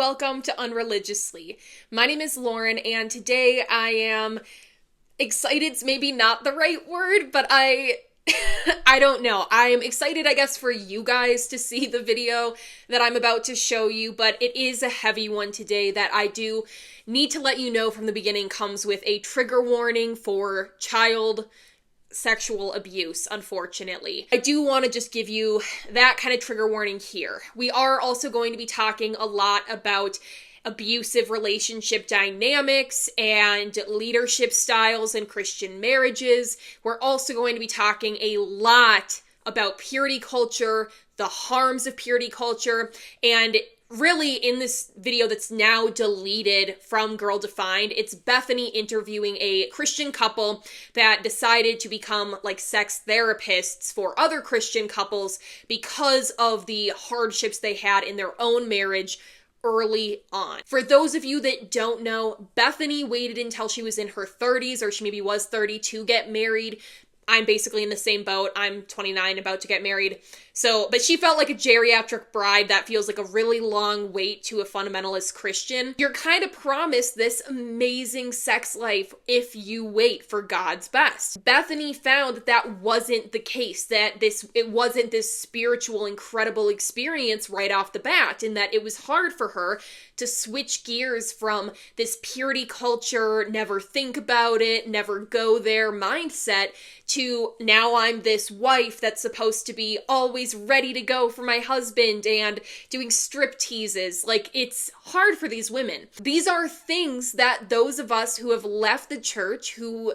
welcome to Unreligiously. My name is Lauren, and today I am excited's maybe not the right word, but I don't know. I'm excited, I guess, for you guys to see the video that I'm about to show you, but it is a heavy one today that I do need to let you know from the beginning comes with a trigger warning for child sexual abuse, unfortunately. I do want to just give you that kind of trigger warning here. We are also going to be talking a lot about abusive relationship dynamics and leadership styles in Christian marriages. We're also going to be talking a lot about purity culture, the harms of purity culture, and really, in this video that's now deleted from Girl Defined, it's Bethany interviewing a Christian couple that decided to become like sex therapists for other Christian couples because of the hardships they had in their own marriage early on. For those of you that don't know, Bethany waited until she was in her 30s, or she maybe was 30, to get married. I'm basically in the same boat. I'm 29, about to get married. But she felt like a geriatric bride. That feels like a really long wait to a fundamentalist Christian. You're kind of promised this amazing sex life if you wait for God's best. Bethany found that that wasn't the case, that it wasn't this spiritual, incredible experience right off the bat, and that it was hard for her to switch gears from this purity culture, never think about it, never go there mindset to now I'm this wife that's supposed to be always ready to go for my husband and doing strip teases. Like, it's hard for these women. These are things that those of us who have left the church, who,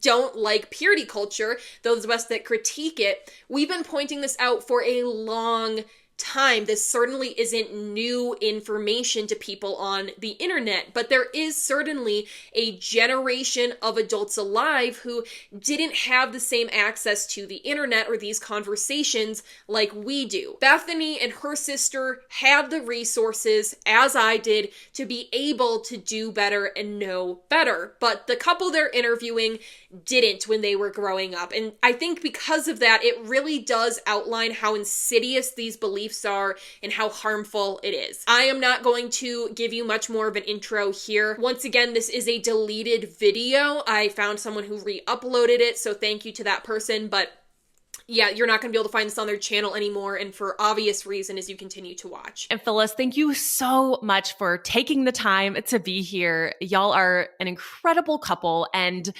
don't like purity culture, those of us that critique it, we've been pointing this out for a long time. This certainly isn't new information to people on the internet, but there is certainly a generation of adults alive who didn't have the same access to the internet or these conversations like we do. Bethany and her sister had the resources, as I did, to be able to do better and know better, but the couple they're interviewing didn't when they were growing up. And I think because of that, it really does outline how insidious these beliefs are and how harmful it is. I am not going to give you much more of an intro here. Once again, this is a deleted video. I found someone who re-uploaded it, so thank you to that person, but yeah, you're not going to be able to find this on their channel anymore, and for obvious reason as you continue to watch. And Phyllis, thank you so much for taking the time to be here. Y'all are an incredible couple, and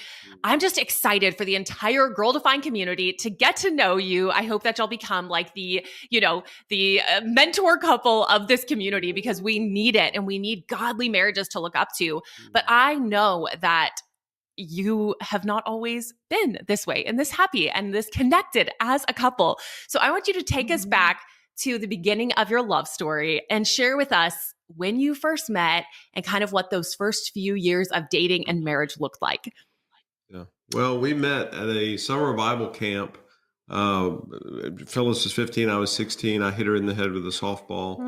I'm just excited for the entire Girl Defined community to get to know you. I hope that y'all become like the mentor couple of this community, because we need it, and we need godly marriages to look up to. But I know that you have not always been this way and this happy and this connected as a couple. So I want you to take us back to the beginning of your love story and share with us when you first met and kind of what those first few years of dating and marriage looked like. Yeah. Well, we met at a summer Bible camp. Phyllis was 15. I was 16. I hit her in the head with a softball.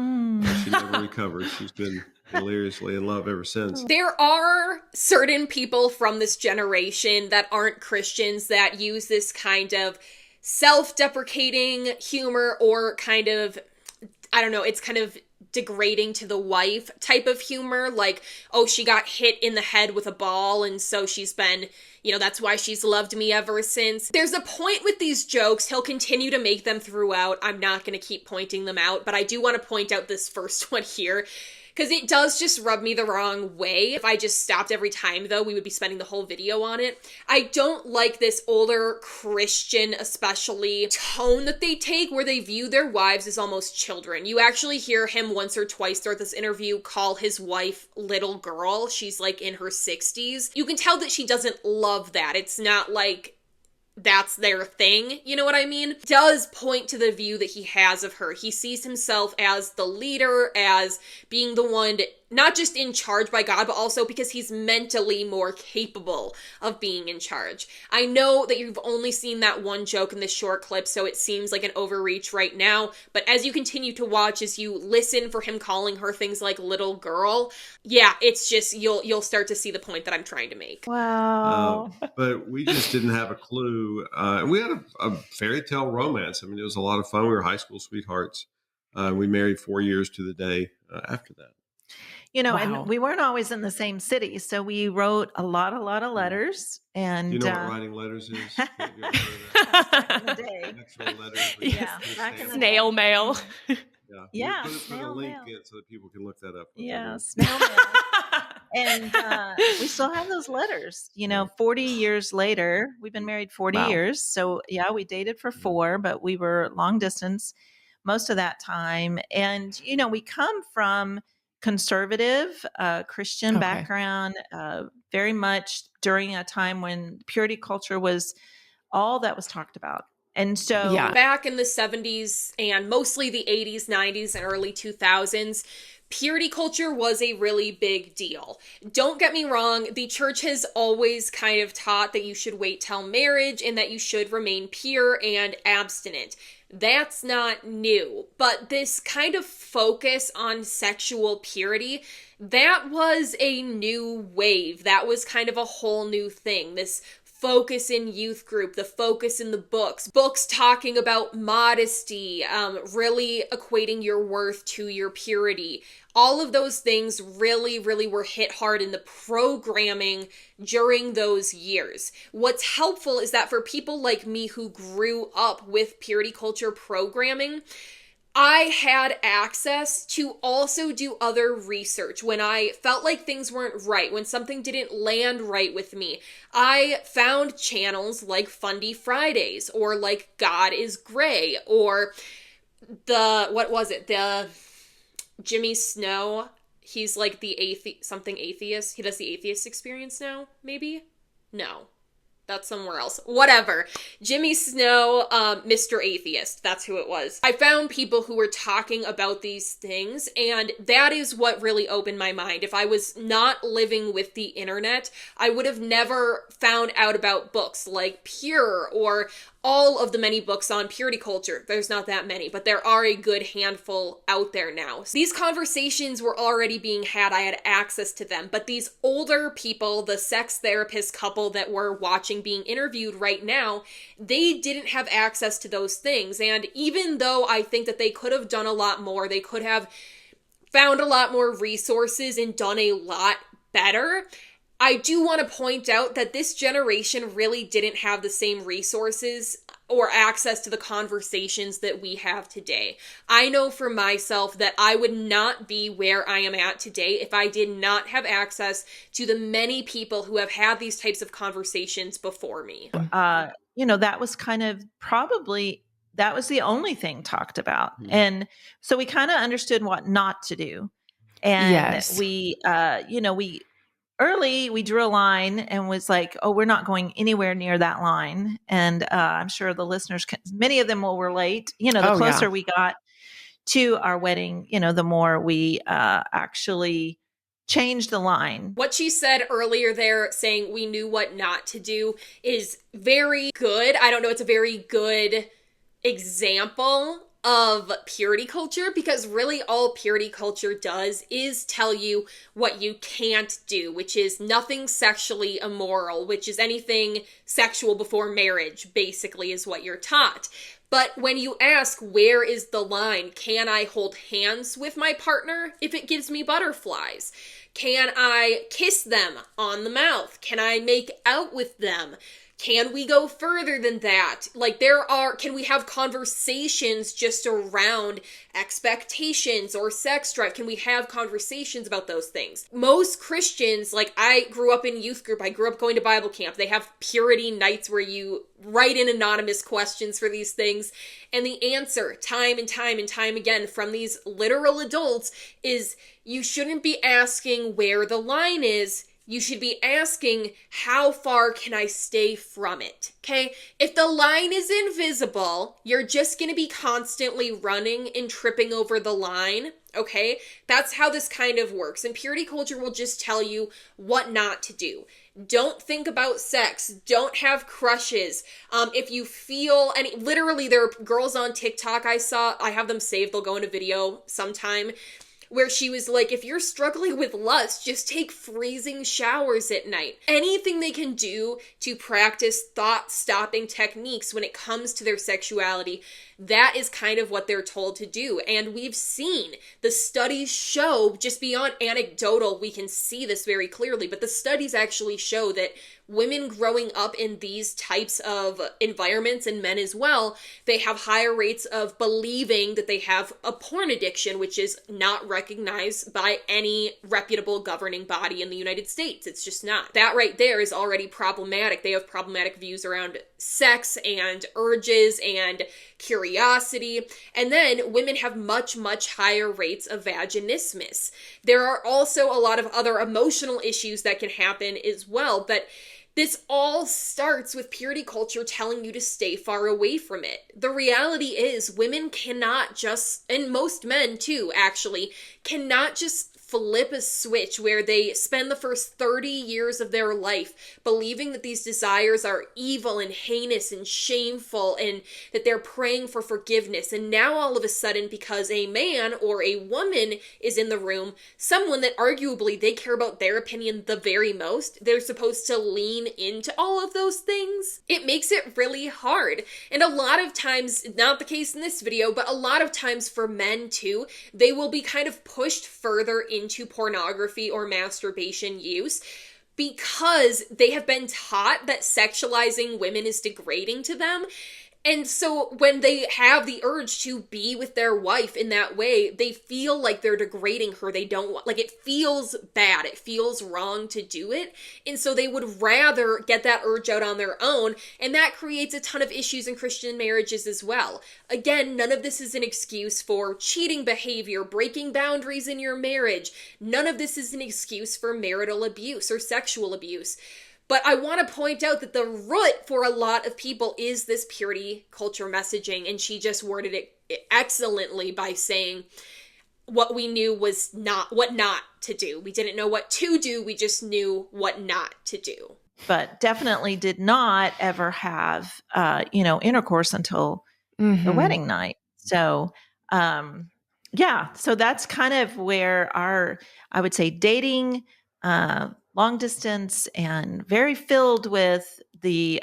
She never recovered. She's been hilariously in love ever since. There are certain people from this generation that aren't Christians that use this kind of self-deprecating humor, or kind of, I don't know, it's kind of degrading to the wife type of humor, like, oh, she got hit in the head with a ball and so she's been, that's why she's loved me ever since. There's a point with these jokes. He'll continue to make them throughout. I'm not going to keep pointing them out, but I do want to point out this first one here, because it does just rub me the wrong way. If I just stopped every time, though, we would be spending the whole video on it. I don't like this older Christian, especially, tone that they take, where they view their wives as almost children. You actually hear him once or twice throughout this interview call his wife little girl. She's like in her 60s. You can tell that she doesn't love that. It's not like that's their thing, you know what I mean? Does point to the view that he has of her. He sees himself as the leader, as being the one not just in charge by God, but also because he's mentally more capable of being in charge. I know that you've only seen that one joke in this short clip, so it seems like an overreach right now, but as you continue to watch, as you listen for him calling her things like little girl, yeah, it's just, you'll start to see the point that I'm trying to make. Wow. But we just didn't have a clue. And we had a fairy tale romance. I mean, it was a lot of fun. We were high school sweethearts. We married 4 years to the day after that. Wow. And we weren't always in the same city. So we wrote a lot of letters. And You know what writing letters is? Have you ever heard of that's back in the day. actual letters? Yeah, back in the Snail day. mail. Yeah, Put a snail link mail. in so that people can look that up. Yeah, snail mail. And we still have those letters, 40 years later. We've been married 40 Wow. years. So yeah, we dated for 4, but we were long distance most of that time. And, we come from conservative Christian background, very much during a time when purity culture was all that was talked about. And so back in the 70s and mostly the 80s, 90s, and early 2000s, purity culture was a really big deal. Don't get me wrong, the church has always kind of taught that you should wait till marriage and that you should remain pure and abstinent. That's not new, but this kind of focus on sexual purity, that was a new wave. That was kind of a whole new thing. This focus in youth group, the focus in the books talking about modesty, really equating your worth to your purity. All of those things really, really were hit hard in the programming during those years. What's helpful is that for people like me who grew up with purity culture programming, I had access to also do other research when I felt like things weren't right, when something didn't land right with me. I found channels like Fundy Fridays or like God is Gray or the Jimmy Snow. He's like the atheist. He does the atheist experience now, maybe? No. That's somewhere else. Whatever. Jimmy Snow, Mr. Atheist. That's who it was. I found people who were talking about these things, and that is what really opened my mind. If I was not living with the internet, I would have never found out about books like Pure or all of the many books on purity culture. There's not that many, but there are a good handful out there now. So these conversations were already being had. I had access to them, but these older people, the sex therapist couple that we're watching being interviewed right now, they didn't have access to those things. And even though I think that they could have done a lot more, they could have found a lot more resources and done a lot better, I do want to point out that this generation really didn't have the same resources or access to the conversations that we have today. I know for myself that I would not be where I am at today if I did not have access to the many people who have had these types of conversations before me. That was kind of that was the only thing talked about. Mm-hmm. And so we kind of understood what not to do. And we drew a line and was like, oh, we're not going anywhere near that line. And I'm sure the listeners, many of them will relate. The closer we got to our wedding, the more we actually changed the line. What she said earlier there, saying we knew what not to do, is very good. I don't know, it's a very good example of purity culture, because really all purity culture does is tell you what you can't do, which is nothing sexually immoral, which is anything sexual before marriage, basically, is what you're taught. But when you ask, where is the line? Can I hold hands with my partner if it gives me butterflies? Can I kiss them on the mouth? Can I make out with them? Can we go further than that? Like, can we have conversations just around expectations or sex drive? Can we have conversations about those things? Most Christians, like, I grew up in youth group, I grew up going to Bible camp. They have purity nights where you write in anonymous questions for these things. And the answer, time and time and time again, from these literal adults is, you shouldn't be asking where the line is. You should be asking, how far can I stay from it? Okay? If the line is invisible, you're just going to be constantly running and tripping over the line. Okay? That's how this kind of works. And purity culture will just tell you what not to do. Don't think about sex. Don't have crushes. If you feel any, literally there are girls on TikTok I have them saved. They'll go in a video sometime where she was like, if you're struggling with lust, just take freezing showers at night. Anything they can do to practice thought-stopping techniques when it comes to their sexuality, that is kind of what they're told to do. And we've seen the studies show, just beyond anecdotal, we can see this very clearly, but the studies actually show that women growing up in these types of environments, and men as well, they have higher rates of believing that they have a porn addiction, which is not recognized by any reputable governing body in the United States. It's just not. That right there is already problematic. They have problematic views around sex and urges and curiosity. And then women have much, much higher rates of vaginismus. There are also a lot of other emotional issues that can happen as well, but this all starts with purity culture telling you to stay far away from it. The reality is women cannot just, and most men too, actually, cannot just flip a switch where they spend the first 30 years of their life believing that these desires are evil and heinous and shameful and that they're praying for forgiveness. And now all of a sudden, because a man or a woman is in the room, someone that arguably they care about their opinion the very most, they're supposed to lean into all of those things. It makes it really hard. And a lot of times, not the case in this video, but a lot of times for men too, they will be kind of pushed further into pornography or masturbation use because they have been taught that sexualizing women is degrading to them. And so when they have the urge to be with their wife in that way, they feel like they're degrading her. They don't want, like, it feels bad. It feels wrong to do it. And so they would rather get that urge out on their own. And that creates a ton of issues in Christian marriages as well. Again, none of this is an excuse for cheating behavior, breaking boundaries in your marriage. None of this is an excuse for marital abuse or sexual abuse. But I want to point out that the root for a lot of people is this purity culture messaging, and she just worded it excellently by saying what we knew was what not to do. We didn't know what to do, we just knew what not to do. But definitely did not ever have, intercourse until the wedding night. So, so that's kind of where I would say dating, long distance, and very filled with the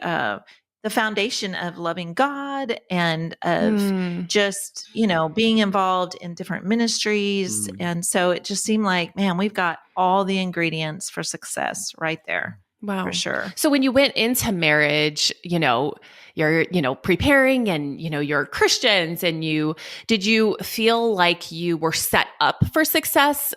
foundation of loving God and of just, being involved in different ministries. And so it just seemed like, man, we've got all the ingredients for success right there. Wow. For sure. So when you went into marriage, you're, preparing and, you're Christians and did you feel like you were set up for success?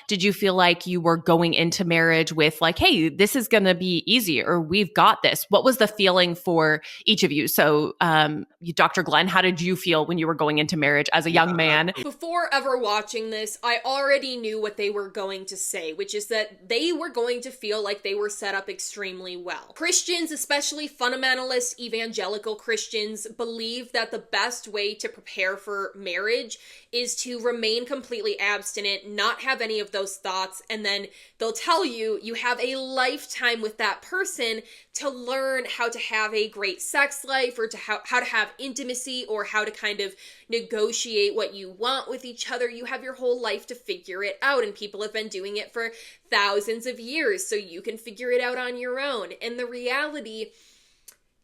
Did you feel like you were going into marriage with like, hey, this is going to be easy or we've got this? What was the feeling for each of you? So, Dr. Glenn, how did you feel when you were going into marriage as a young man? Before ever watching this, I already knew what they were going to say, which is that they were going to feel like they were set up extremely well. Christians, especially fundamentalist evangelical Christians, believe that the best way to prepare for marriage is to remain completely abstinent, not have any of those thoughts, and then they'll tell you you have a lifetime with that person to learn how to have a great sex life or to how to have intimacy or how to kind of negotiate what you want with each other. You have your whole life to figure it out, and people have been doing it for thousands of years, so you can figure it out on your own. And the reality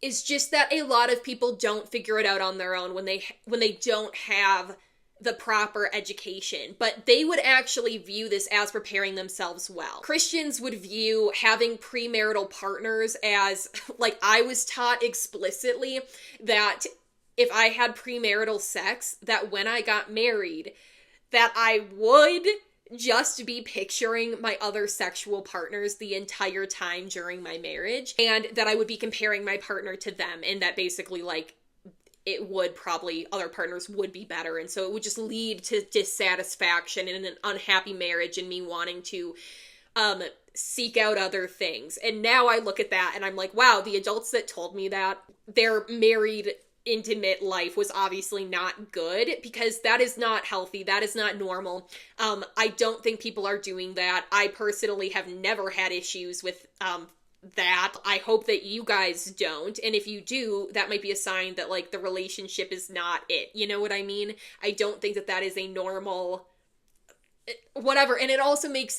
is just that a lot of people don't figure it out on their own when they don't have the proper education, but they would actually view this as preparing themselves well. Christians would view having premarital partners as, like I was taught explicitly, that if I had premarital sex, that when I got married, that I would just be picturing my other sexual partners the entire time during my marriage, and that I would be comparing my partner to them, and that basically, like, it would probably, other partners would be better, and so it would just lead to dissatisfaction and an unhappy marriage and me wanting to seek out other things. And now I look at that and I'm like, wow, the adults that told me that, their married intimate life was obviously not good, because that is not healthy. That is not normal. I don't think people are doing that. I personally have never had issues with that. I hope that you guys don't. And if you do, that might be a sign that, like, the relationship is not it. You know what I mean? I don't think that that is a normal whatever. And it also makes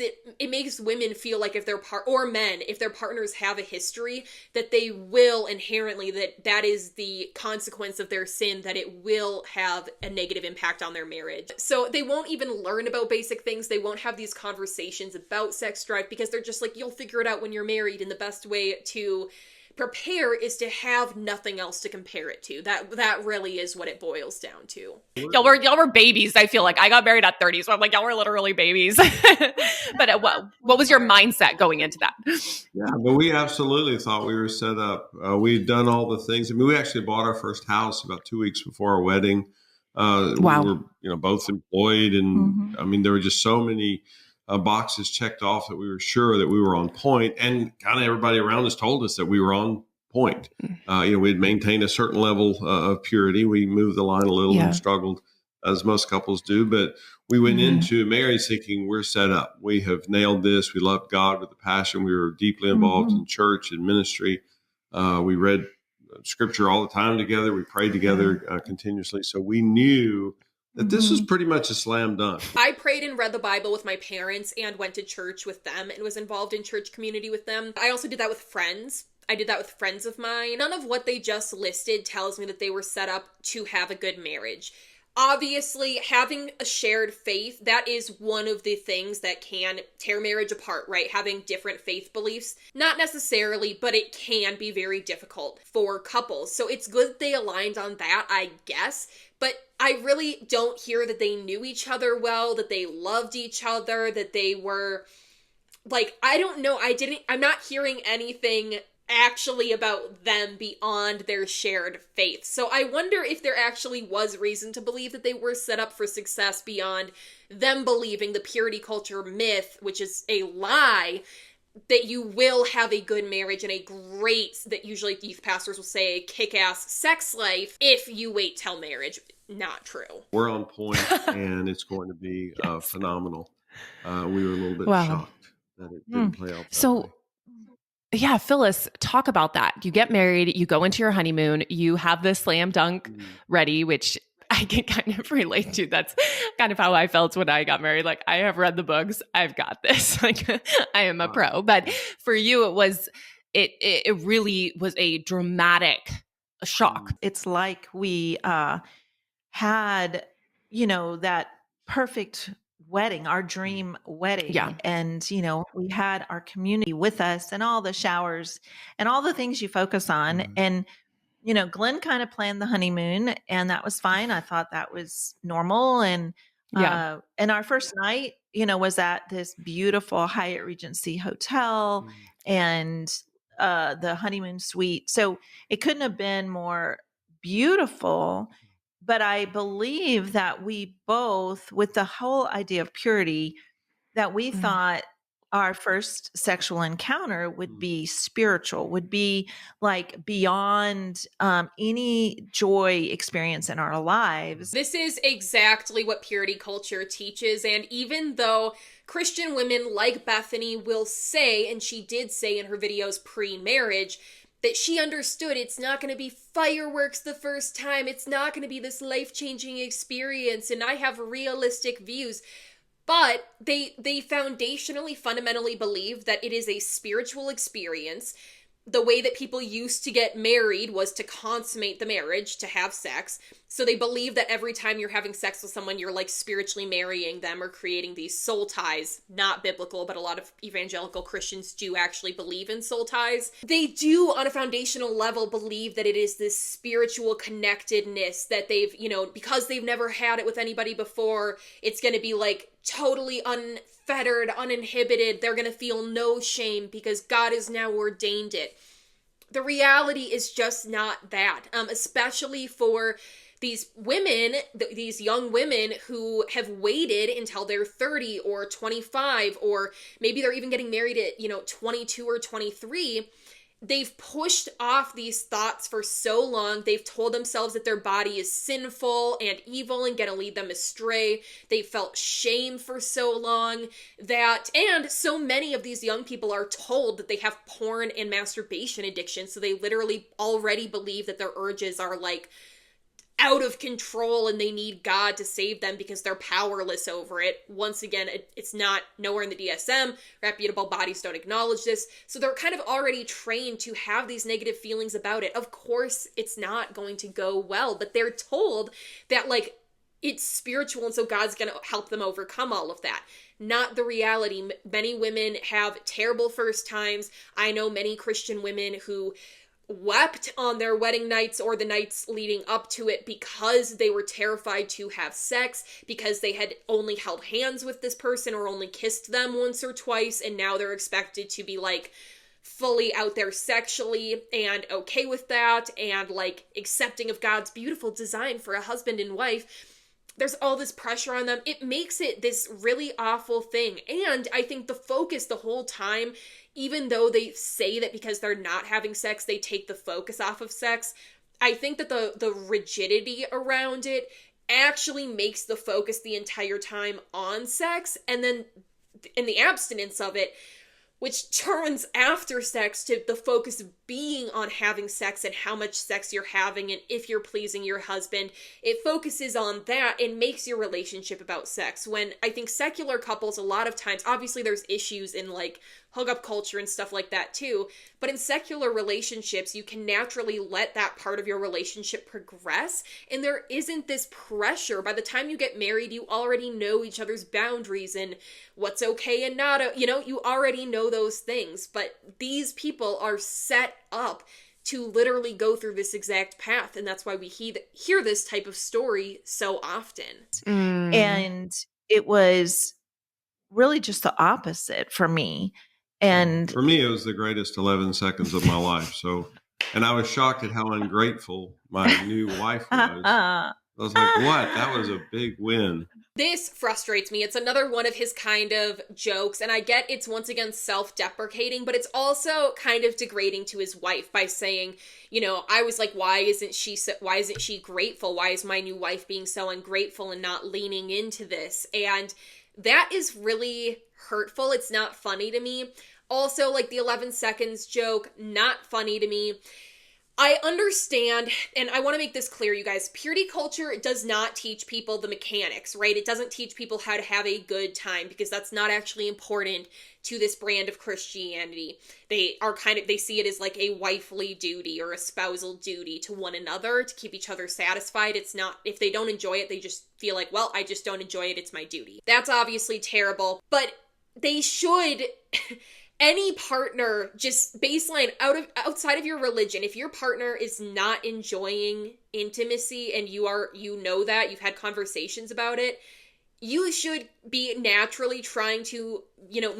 women feel like if or men, if their partners have a history, that they will inherently, that is the consequence of their sin, that it will have a negative impact on their marriage. So they won't even learn about basic things. They won't have these conversations about sex drive because they're just like, you'll figure it out when you're married, and the best way to prepare is to have nothing else to compare it to. That really is what it boils down to. Y'all were babies. I feel like I got married at 30, so I'm like, y'all were literally babies. But what was your mindset going into that? Yeah, but we absolutely thought we were set up. We'd done all the things. I mean, we actually bought our first house about 2 weeks before our wedding. Wow. We were, both employed, and I mean, there were just so many boxes checked off that we were sure that we were on point, and kind of everybody around us told us that we were on point. We'd maintained a certain level of purity. We moved the line a little and struggled, as most couples do, but we went into marriage thinking we're set up. We have nailed this. We love God with a passion. We were deeply involved in church and ministry. We read scripture all the time together. We prayed together continuously. So we knew that this was pretty much a slam dunk. I prayed and read the Bible with my parents and went to church with them and was involved in church community with them. I also did that with friends. I did that with friends of mine. None of what they just listed tells me that they were set up to have a good marriage. Obviously, having a shared faith, that is one of the things that can tear marriage apart, right? Having different faith beliefs. Not necessarily, but it can be very difficult for couples. So it's good that they aligned on that, I guess. But I really don't hear that they knew each other well, that they loved each other, that they were, like, I don't know. I'm not hearing anything actually about them beyond their shared faith. So I wonder if there actually was reason to believe that they were set up for success beyond them believing the purity culture myth, which is a lie, that you will have a good marriage and a great, that usually youth pastors will say, a kick-ass sex life if you wait till marriage. Not true. We're on point, and it's going to be phenomenal. We were a little bit shocked that it didn't play out that way. Yeah, Phyllis, talk about that. You get married, you go into your honeymoon, you have this slam dunk ready, which I can kind of relate to. That's kind of how I felt when I got married. Like, I have read the books, I've got this. Like, I am a pro. But for you, it really was a dramatic shock. It's like we had, that perfect wedding, our dream wedding. Yeah. And, we had our community with us and all the showers and all the things you focus on. And, Glenn kind of planned the honeymoon, and that was fine. I thought that was normal. And, and our first night, was at this beautiful Hyatt Regency hotel and the honeymoon suite. So it couldn't have been more beautiful. But I believe that we both, with the whole idea of purity, that we thought our first sexual encounter would be spiritual, would be like beyond any joy experience in our lives. This is exactly what purity culture teaches. And even though Christian women like Bethany will say, and she did say in her videos pre-marriage, that she understood it's not going to be fireworks the first time. It's not going to be this life-changing experience. And I have realistic views. But they foundationally, fundamentally believe that it is a spiritual experience. The way that people used to get married was to consummate the marriage, to have sex. So they believe that every time you're having sex with someone, you're like spiritually marrying them or creating these soul ties. Not biblical, but a lot of evangelical Christians do actually believe in soul ties. They do, on a foundational level, believe that it is this spiritual connectedness that they've, because they've never had it with anybody before, it's going to be like totally unfettered, uninhibited. They're going to feel no shame because God has now ordained it. The reality is just not that, especially for these women, these young women who have waited until they're 30 or 25, or maybe they're even getting married at, 22 or 23. They've pushed off these thoughts for so long. They've told themselves that their body is sinful and evil and gonna lead them astray. They felt shame for so long and so many of these young people are told that they have porn and masturbation addiction. So they literally already believe that their urges are like out of control and they need God to save them because they're powerless over it. Once again, it's not nowhere in the DSM. Reputable bodies don't acknowledge this. So they're kind of already trained to have these negative feelings about it. Of course, it's not going to go well, but they're told that like it's spiritual and so God's going to help them overcome all of that. Not the reality. Many women have terrible first times. I know many Christian women who wept on their wedding nights or the nights leading up to it because they were terrified to have sex, because they had only held hands with this person or only kissed them once or twice, and now they're expected to be like fully out there sexually and okay with that and like accepting of God's beautiful design for a husband and wife. There's all this pressure on them. It makes it this really awful thing. And I think the focus the whole time, even though they say that because they're not having sex, they take the focus off of sex, I think that the rigidity around it actually makes the focus the entire time on sex, and then in the abstinence of it, which turns after sex to the focus being on having sex and how much sex you're having and if you're pleasing your husband. It focuses on that and makes your relationship about sex. When I think secular couples, a lot of times, obviously there's issues in like hookup culture and stuff like that too, but in secular relationships, you can naturally let that part of your relationship progress, and there isn't this pressure. By the time you get married, you already know each other's boundaries and what's okay and not, you already know those things, but these people are set up to literally go through this exact path, and that's why we hear this type of story so often. And it was really just the opposite for me. And for me, it was the greatest 11 seconds of my life. So, and I was shocked at how ungrateful my new wife was. I was like, what? That was a big win. This frustrates me. It's another one of his kind of jokes, and I get it's once again self-deprecating, but it's also kind of degrading to his wife by saying, I was like, why isn't she grateful? Why is my new wife being so ungrateful and not leaning into this? And that is really hurtful. It's not funny to me. Also, like the 11 seconds joke, not funny to me. I understand, and I want to make this clear, you guys, purity culture does not teach people the mechanics, right? It doesn't teach people how to have a good time, because that's not actually important to this brand of Christianity. They see it as like a wifely duty or a spousal duty to one another to keep each other satisfied. It's not, if they don't enjoy it, they just feel like, well, I just don't enjoy it, it's my duty. That's obviously terrible, but they should... Any partner, just baseline outside of your religion, if your partner is not enjoying intimacy and you know that, you've had conversations about it, you should be naturally trying to,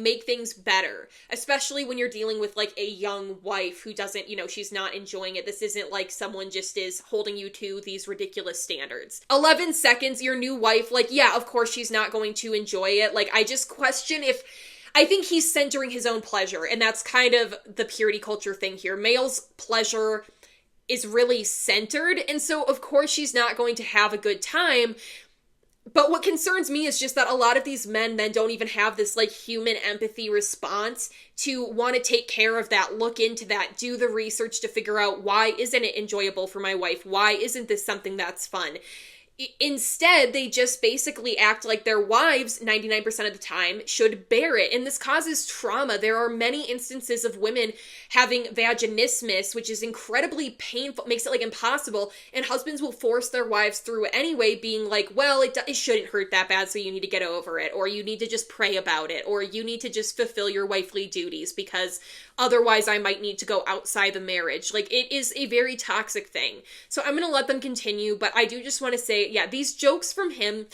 make things better, especially when you're dealing with like a young wife who doesn't, she's not enjoying it. This isn't like someone just is holding you to these ridiculous standards. 11 seconds, your new wife, like, yeah, of course she's not going to enjoy it. Like, I just question if... I think he's centering his own pleasure, and that's kind of the purity culture thing here. Male's pleasure is really centered, and so of course she's not going to have a good time. But what concerns me is just that a lot of these men then don't even have this like human empathy response to want to take care of that, look into that, do the research to figure out, why isn't it enjoyable for my wife? Why isn't this something that's fun? Instead, they just basically act like their wives, 99% of the time, should bear it. And this causes trauma. There are many instances of women having vaginismus, which is incredibly painful, makes it like impossible. And husbands will force their wives through it anyway, being like, well, it shouldn't hurt that bad, so you need to get over it. Or you need to just pray about it. Or you need to just fulfill your wifely duties because otherwise I might need to go outside the marriage. Like, it is a very toxic thing. So I'm going to let them continue, but I do just want to say, yeah, these jokes from him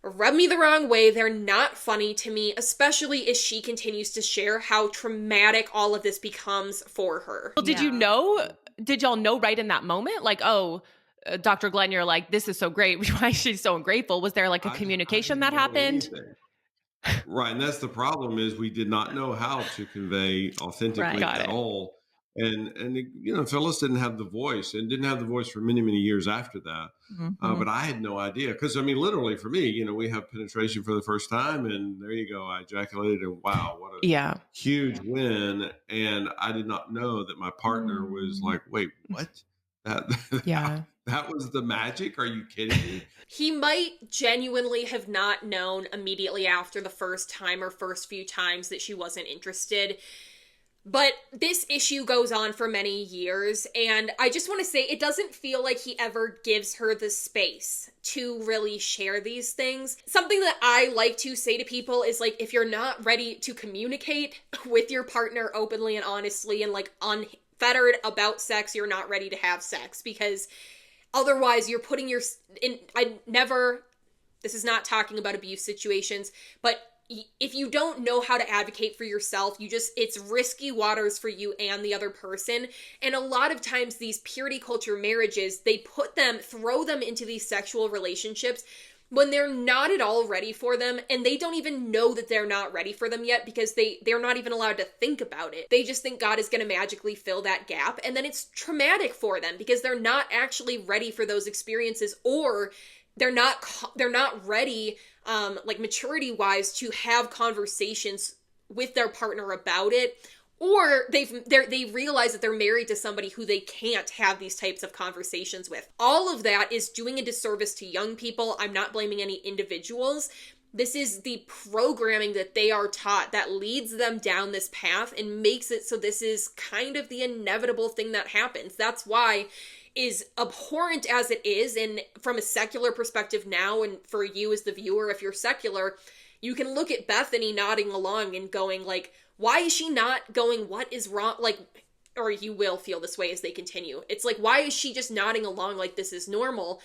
rub me the wrong way. They're not funny to me, especially as she continues to share how traumatic all of this becomes for her. Well, did y'all know right in that moment? Like, Dr. Glenn, you're like, this is so great. Why is she so ungrateful? Was there like a communication that happened? Right. And that's the problem, is we did not know how to convey authentically at all. And Phyllis didn't have the voice, and didn't have the voice for many, many years after that. Mm-hmm. But I had no idea. Because, literally for me, we have penetration for the first time, and there you go. I ejaculated, and wow, what a huge win. And I did not know that my partner was like, wait, what? That was the magic? Are you kidding me? He might genuinely have not known immediately after the first time or first few times that she wasn't interested. But this issue goes on for many years, and I just want to say it doesn't feel like he ever gives her the space to really share these things. Something that I like to say to people is, like, if you're not ready to communicate with your partner openly and honestly and, like, unfettered about sex, you're not ready to have sex, because otherwise you're putting this is not talking about abuse situations, but if you don't know how to advocate for yourself, it's risky waters for you and the other person. And a lot of times these purity culture marriages, they throw them into these sexual relationships when they're not at all ready for them, and they don't even know that they're not ready for them yet, because they're not even allowed to think about it. They just think God is going to magically fill that gap, and then it's traumatic for them because they're not actually ready for those experiences, or they're not ready, like maturity wise, to have conversations with their partner about it, or they realize that they're married to somebody who they can't have these types of conversations with. All of that is doing a disservice to young people. I'm not blaming any individuals. This is the programming that they are taught that leads them down this path and makes it so this is kind of the inevitable thing that happens. That's why, is abhorrent as it is, and from a secular perspective now, and for you as the viewer, if you're secular, you can look at Bethany nodding along and going, like, why is she not going, what is wrong? Like, or you will feel this way as they continue. It's like, why is she just nodding along like this is normal?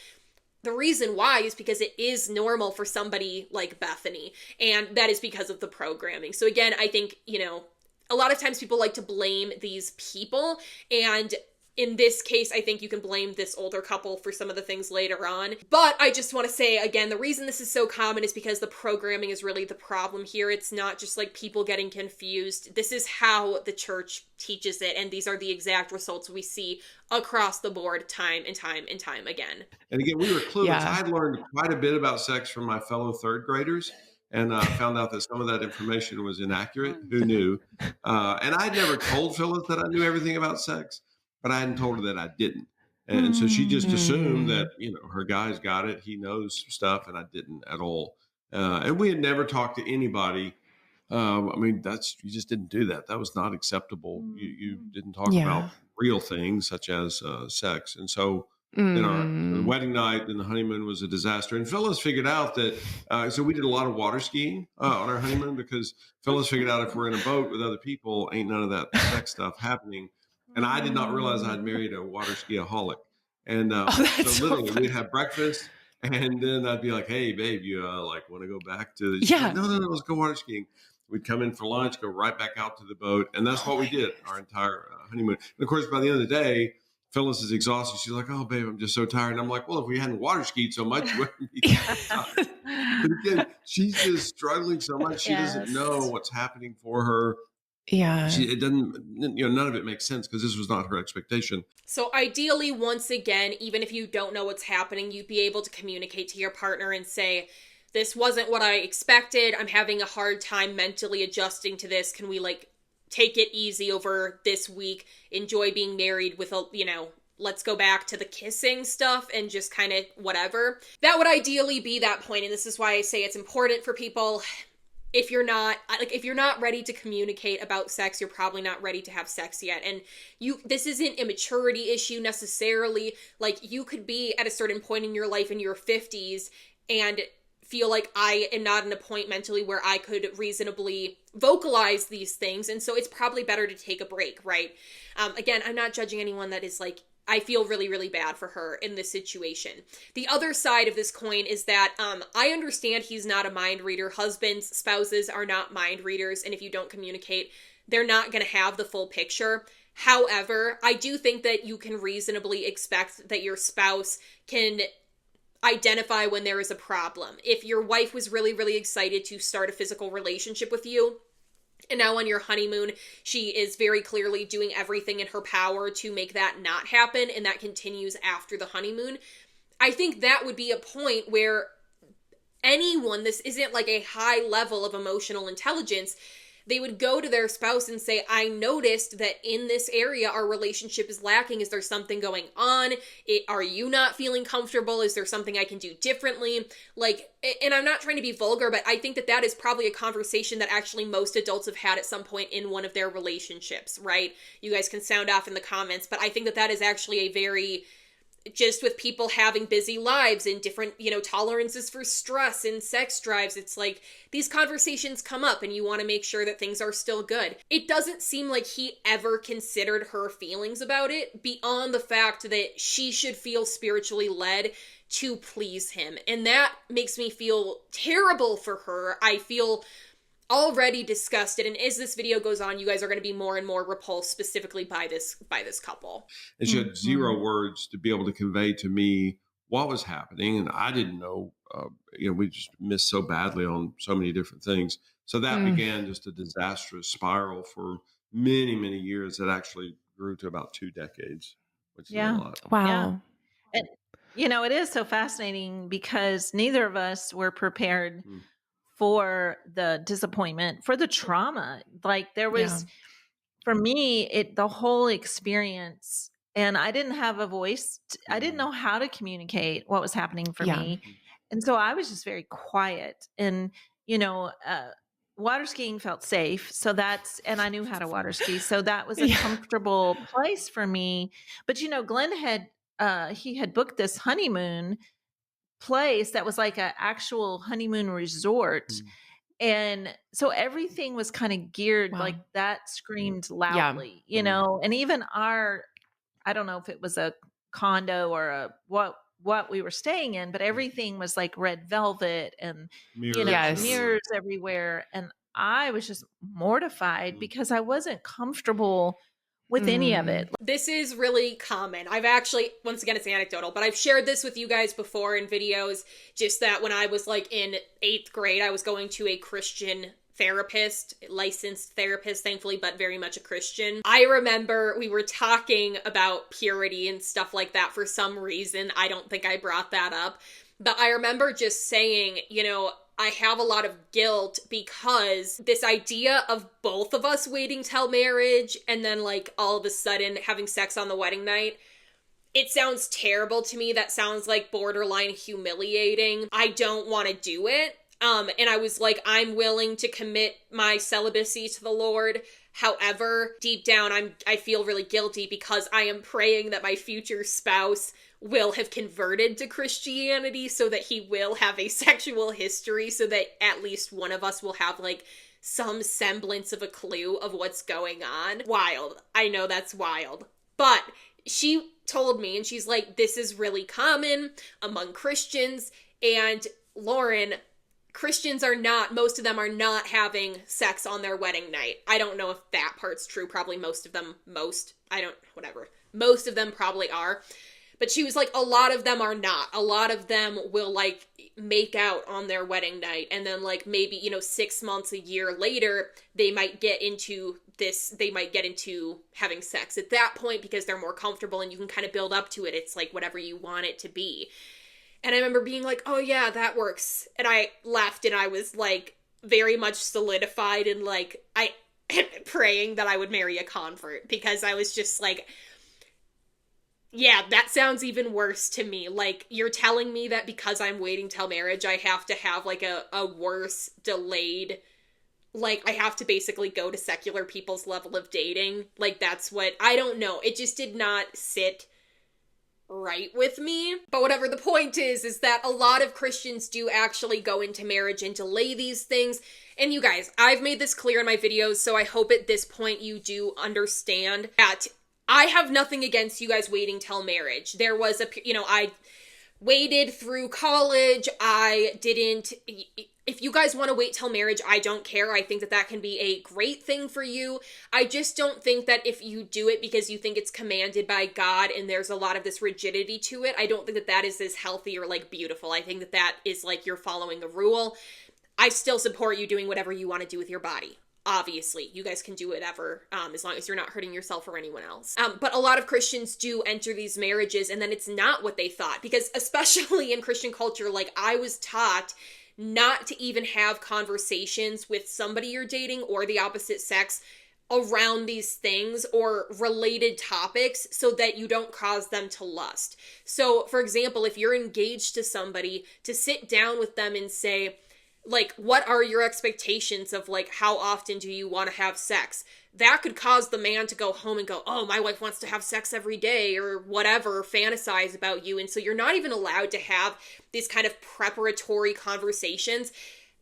The reason why is because it is normal for somebody like Bethany, and that is because of the programming. So again, I think, a lot of times people like to blame these people, and in this case, I think you can blame this older couple for some of the things later on. But I just want to say, again, the reason this is so common is because the programming is really the problem here. It's not just like people getting confused. This is how the church teaches it, and these are the exact results we see across the board time and time and time again. And again, we were clueless. Yeah. I had learned quite a bit about sex from my fellow third graders, and found out that some of that information was inaccurate. Who knew? And I'd never told Phyllis that I knew everything about sex, but I hadn't told her that I didn't. And so she just assumed that, her guy's got it. He knows stuff, and I didn't at all. And we had never talked to anybody. You just didn't do that. That was not acceptable. You didn't talk about real things such as sex. And so our wedding night and the honeymoon was a disaster. And Phyllis figured out that, so we did a lot of water skiing on our honeymoon, because Phyllis figured out if we're in a boat with other people, ain't none of that sex stuff happening. And I did not realize I'd married a water ski-aholic. And so literally we'd have breakfast, and then I'd be like, hey, babe, you want to go back to the like, no, let's go water skiing. We'd come in for lunch, go right back out to the boat. And that's what we did our entire honeymoon. And of course, by the end of the day, Phyllis is exhausted. She's like, oh, babe, I'm just so tired. And I'm like, well, if we hadn't water skied so much, you wouldn't be tired. But again, she's just struggling so much. She doesn't know what's happening for her. Yeah. It doesn't, none of it makes sense because this was not her expectation. So ideally, once again, even if you don't know what's happening, you'd be able to communicate to your partner and say, this wasn't what I expected. I'm having a hard time mentally adjusting to this. Can we take it easy over this week? Enjoy being married with let's go back to the kissing stuff and just kind of whatever. That would ideally be that point. And this is why I say it's important for people. If you're not ready to communicate about sex, you're probably not ready to have sex yet. And this isn't a maturity issue necessarily. You could be at a certain point in your life in your 50s and feel like I am not in a point mentally where I could reasonably vocalize these things. And so it's probably better to take a break, right? Again, I'm not judging anyone that is I feel really, really bad for her in this situation. The other side of this coin is that I understand he's not a mind reader. Husbands, spouses are not mind readers. And if you don't communicate, they're not going to have the full picture. However, I do think that you can reasonably expect that your spouse can identify when there is a problem. If your wife was really, really excited to start a physical relationship with you, and now on your honeymoon, she is very clearly doing everything in her power to make that not happen, and that continues after the honeymoon, I think that would be a point where anyone, this isn't a high level of emotional intelligence, they would go to their spouse and say, I noticed that in this area our relationship is lacking. Is there something going on? Are you not feeling comfortable? Is there something I can do differently? Like, and I'm not trying to be vulgar, but I think that that is probably a conversation that actually most adults have had at some point in one of their relationships, right? You guys can sound off in the comments, but I think that that is actually a very, just with people having busy lives and different, tolerances for stress and sex drives, it's like these conversations come up and you want to make sure that things are still good. It doesn't seem like he ever considered her feelings about it beyond the fact that she should feel spiritually led to please him. And that makes me feel terrible for her. I feel already disgusted, and as this video goes on, you guys are going to be more and more repulsed specifically by this couple. And she had zero words to be able to convey to me what was happening, and I didn't know. We just missed so badly on so many different things. So that began just a disastrous spiral for many, many years that actually grew to about 2 decades, which is a lot. Wow. Yeah. And, it is so fascinating because neither of us were prepared for the disappointment, for the trauma. Like there was, for me, the whole experience, and I didn't have a voice. I didn't know how to communicate what was happening for me. And so I was just very quiet, and, water skiing felt safe. So and I knew how to water ski. So that was a comfortable place for me. But, Glenn he had booked this honeymoon place that was like an actual honeymoon resort. And so everything was kind of geared like that, screamed loudly, and even I don't know if it was a condo or what we were staying in, but everything was like red velvet and, mirrors everywhere. And I was just mortified because I wasn't comfortable with any of it. This is really common. I've actually, once again, it's anecdotal, but I've shared this with you guys before in videos, just that when I was like in 8th grade, I was going to a Christian therapist, licensed therapist, thankfully, but very much a Christian. I remember we were talking about purity and stuff like that for some reason. I don't think I brought that up, but I remember just saying, I have a lot of guilt because this idea of both of us waiting till marriage and then like all of a sudden having sex on the wedding night, it sounds terrible to me. That sounds like borderline humiliating. I don't want to do it. And I was like, I'm willing to commit my celibacy to the Lord. However, deep down, I feel really guilty because I am praying that my future spouse will have converted to Christianity so that he will have a sexual history, so that at least one of us will have like some semblance of a clue of what's going on. Wild. I know that's wild. But she told me, and she's like, this is really common among Christians. And Lauren, Christians most of them are not having sex on their wedding night. I don't know if that part's true. Probably most of them probably are. But she was like, a lot of them are not. A lot of them will like make out on their wedding night. And then like maybe, 6 months, a year later, they might get into having sex at that point because they're more comfortable and you can kind of build up to it. It's like whatever you want it to be. And I remember being like, oh yeah, that works. And I left and I was like very much solidified and like praying that I would marry a convert because I was just like, yeah, that sounds even worse to me. Like, you're telling me that because I'm waiting till marriage, I have to have, like, a worse, delayed, like, I have to basically go to secular people's level of dating. Like, that's what, I don't know. It just did not sit right with me. But whatever the point is that a lot of Christians do actually go into marriage and delay these things. And you guys, I've made this clear in my videos, so I hope at this point you do understand that I have nothing against you guys waiting till marriage. There was I waited through college. If you guys want to wait till marriage, I don't care. I think that can be a great thing for you. I just don't think that if you do it because you think it's commanded by God and there's a lot of this rigidity to it, I don't think that is as healthy or like beautiful. I think that is like you're following a rule. I still support you doing whatever you want to do with your body. Obviously, you guys can do whatever, as long as you're not hurting yourself or anyone else. But a lot of Christians do enter these marriages and then it's not what they thought. Because especially in Christian culture, like I was taught not to even have conversations with somebody you're dating or the opposite sex around these things or related topics so that you don't cause them to lust. So, for example, if you're engaged to somebody, to sit down with them and say, like, what are your expectations of, like, how often do you want to have sex? That could cause the man to go home and go, oh, my wife wants to have sex every day or whatever, fantasize about you. And so you're not even allowed to have these kind of preparatory conversations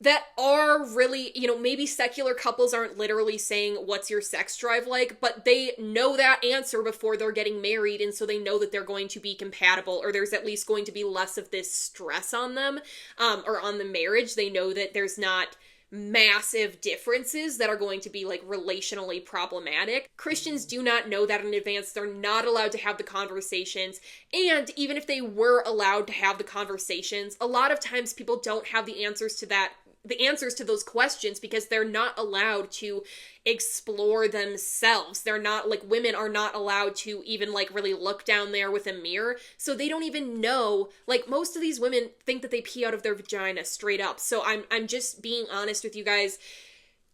that are really, you know, maybe secular couples aren't literally saying, what's your sex drive like? But they know that answer before they're getting married. And so they know that they're going to be compatible, or there's at least going to be less of this stress on them, or on the marriage. They know that there's not massive differences that are going to be like relationally problematic. Christians do not know that in advance. They're not allowed to have the conversations. And even if they were allowed to have the conversations, a lot of times people don't have the answers to those questions because they're not allowed to explore themselves. They're not, like, women are not allowed to even, like, really look down there with a mirror. So they don't even know, like, most of these women think that they pee out of their vagina straight up. So I'm just being honest with you guys.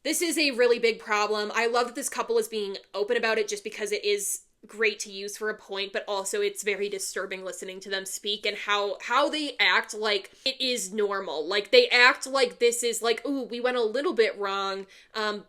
This is a really big problem. I love that this couple is being open about it just because it is great to use for a point, but also it's very disturbing listening to them speak and how they act like it is normal. Like, they act like this is like, ooh, we went a little bit wrong.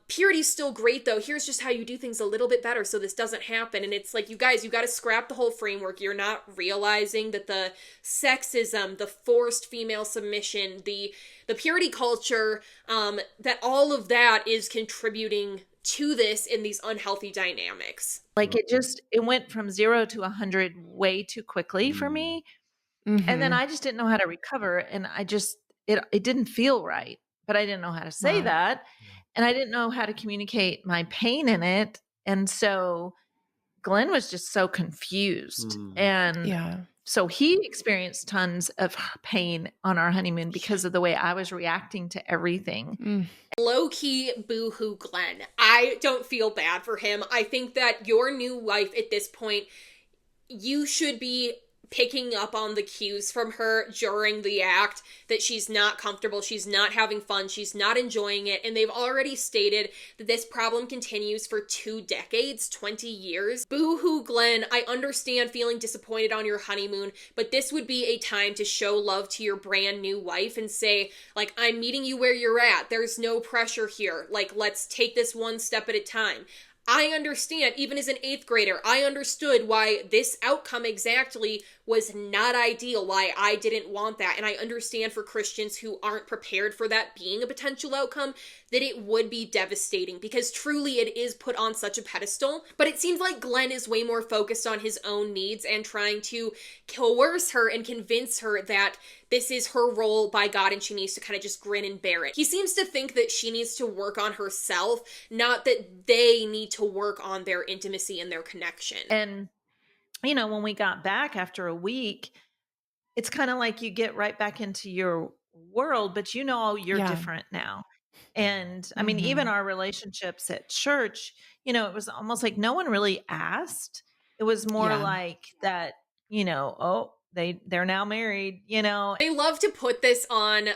Purity's still great though. Here's just how you do things a little bit better so this doesn't happen. And it's like, you guys, you got to scrap the whole framework. You're not realizing that the sexism, the forced female submission, the purity culture, that all of that is contributing to this in these unhealthy dynamics. Like, it went from 0 to 100 way too quickly for me. Mm-hmm. And then I just didn't know how to recover. And it didn't feel right, but I didn't know how to say that. And I didn't know how to communicate my pain in it. And so Glenn was just so confused. And so he experienced tons of pain on our honeymoon because of the way I was reacting to everything. Low-key boo-hoo Glenn. I don't feel bad for him. I think that your new wife at this point, you should be picking up on the cues from her during the act that she's not comfortable, she's not having fun, she's not enjoying it, and they've already stated that this problem continues for 2 decades, 20 years. Boo-hoo Glenn, I understand feeling disappointed on your honeymoon, but this would be a time to show love to your brand new wife and say, like, I'm meeting you where you're at, there's no pressure here, like, let's take this one step at a time. I understand, even as an 8th grader, I understood why this outcome exactly was not ideal, why I didn't want that. And I understand for Christians who aren't prepared for that being a potential outcome, that it would be devastating because truly it is put on such a pedestal. But it seems like Glenn is way more focused on his own needs and trying to coerce her and convince her that this is her role by God and she needs to kind of just grin and bear it. He seems to think that she needs to work on herself, not that they need to work on their intimacy and their connection. And, you know, when we got back after a week, it's kind of like you get right back into your world, but you know, you're different now. And I mean, even our relationships at church, you know, it was almost like no one really asked. It was more like that, you know, oh, they're now married, you know. They love to put this on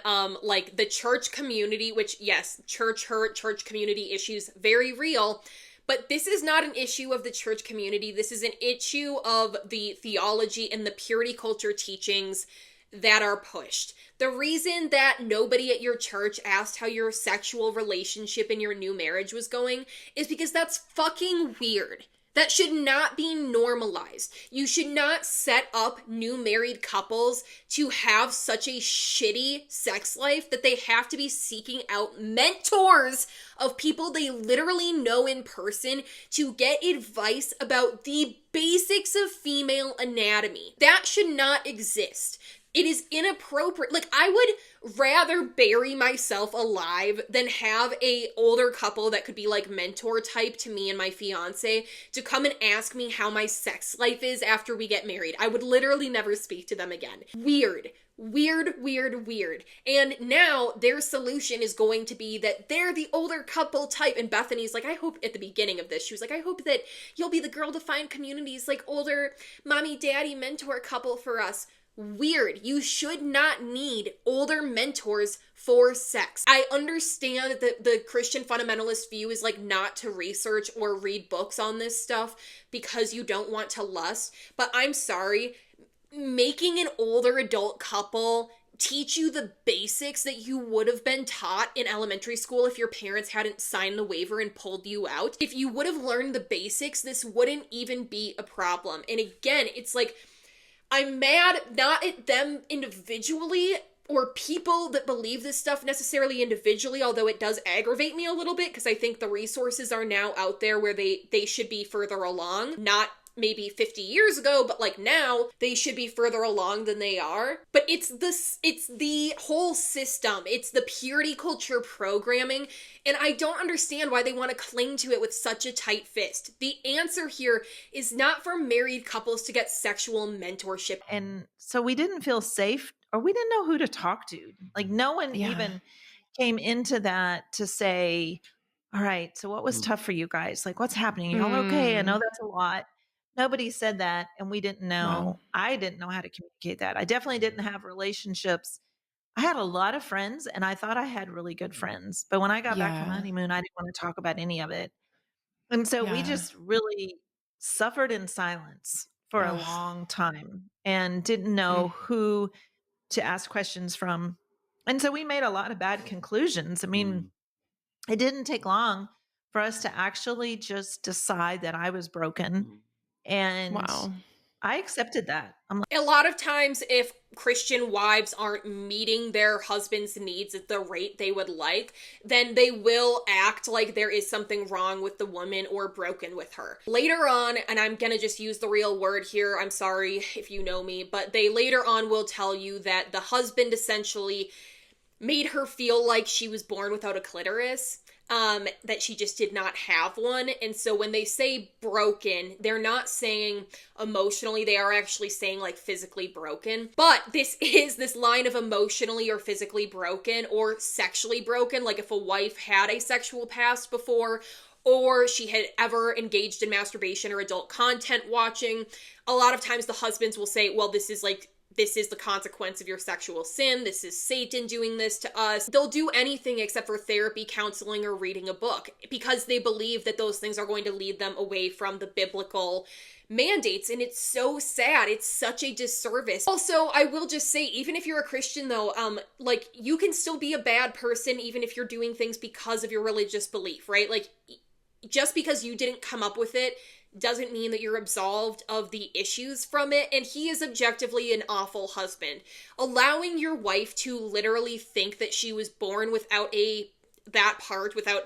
like the church community, which yes, church hurt, church community issues, very real. But this is not an issue of the church community. This is an issue of the theology and the purity culture teachings that are pushed. The reason that nobody at your church asked how your sexual relationship in your new marriage was going is because that's fucking weird. That should not be normalized. You should not set up new married couples to have such a shitty sex life that they have to be seeking out mentors of people they literally know in person to get advice about the basics of female anatomy. That should not exist. It is inappropriate. Like, I would rather bury myself alive than have a older couple that could be like mentor type to me and my fiance to come and ask me how my sex life is after we get married. I would literally never speak to them again. Weird. And now their solution is going to be that they're the older couple type. And Bethany's like, I hope at the beginning of this, she was like, I hope that you'll be the Girl Defined Community's like older mommy daddy mentor couple for us. weird. You should not need older mentors for sex. I understand that the Christian fundamentalist view is like not to research or read books on this stuff because you don't want to lust, but I'm sorry, making an older adult couple teach you the basics that you would have been taught in elementary school if your parents hadn't signed the waiver and pulled you out. If you would have learned the basics, this wouldn't even be a problem. And again, it's like, I'm mad not at them individually or people that believe this stuff necessarily individually, although it does aggravate me a little bit because I think the resources are now out there where they should be further along. Not maybe 50 years ago, but like now they should be further along than they are. But it's the whole system. It's the purity culture programming. And I don't understand why they want to cling to it with such a tight fist. The answer here is not for married couples to get sexual mentorship. And so we didn't feel safe, or we didn't know who to talk to. Like no one even came into that to say, all right, so what was tough for you guys? Like what's happening? Y'all okay? I know that's a lot. Nobody said that, and we didn't know. Wow. I didn't know how to communicate that. I definitely didn't have relationships. I had a lot of friends, and I thought I had really good friends. But when I got back from honeymoon, I didn't want to talk about any of it. And so we just really suffered in silence for a long time and didn't know who to ask questions from. And so we made a lot of bad conclusions. I mean, it didn't take long for us to actually just decide that I was broken. And I accepted that. I'm like, a lot of times if Christian wives aren't meeting their husband's needs at the rate they would like, then they will act like there is something wrong with the woman or broken with her. Later on, and I'm gonna just use the real word here, I'm sorry if you know me, but they later on will tell you that the husband essentially made her feel like she was born without a clitoris. That she just did not have one. And so when they say broken, they're not saying emotionally, they are actually saying like physically broken. But this line of emotionally or physically broken or sexually broken, like if a wife had a sexual past before, or she had ever engaged in masturbation or adult content watching, a lot of times the husbands will say, well, this is the consequence of your sexual sin. This is Satan doing this to us. They'll do anything except for therapy, counseling, or reading a book because they believe that those things are going to lead them away from the biblical mandates. And it's so sad. It's such a disservice. Also, I will just say, even if you're a Christian though, like you can still be a bad person even if you're doing things because of your religious belief, right? Like just because you didn't come up with it doesn't mean that you're absolved of the issues from it. And he is objectively an awful husband. Allowing your wife to literally think that she was born without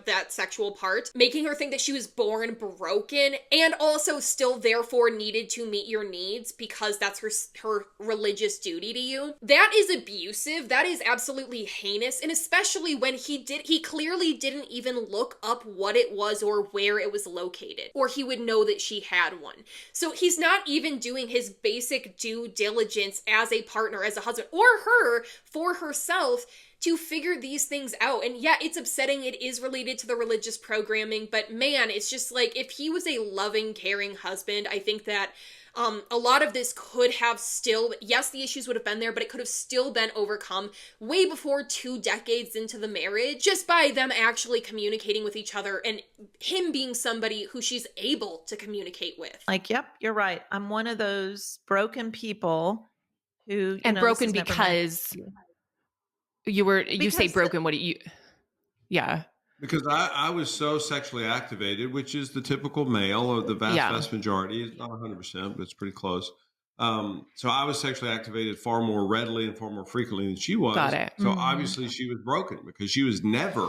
that sexual part, making her think that she was born broken and also still therefore needed to meet your needs because that's her religious duty to you. That is abusive. That is absolutely heinous. And especially when he clearly didn't even look up what it was or where it was located, or he would know that she had one. So he's not even doing his basic due diligence as a partner, as a husband, or her for herself to figure these things out. And yeah, it's upsetting. It is related to the religious programming, but man, it's just like, if he was a loving, caring husband, I think that a lot of this could have still, yes, the issues would have been there, but it could have still been overcome way before 2 decades into the marriage, just by them actually communicating with each other and him being somebody who she's able to communicate with. Like, yep, you're right. I'm one of those broken people who, and broken because you say broken, what do you, Because I was so sexually activated, which is the typical male, or the vast majority. It's not 100%, but it's pretty close. So I was sexually activated far more readily and far more frequently than she was. Got it. So obviously she was broken because she was never,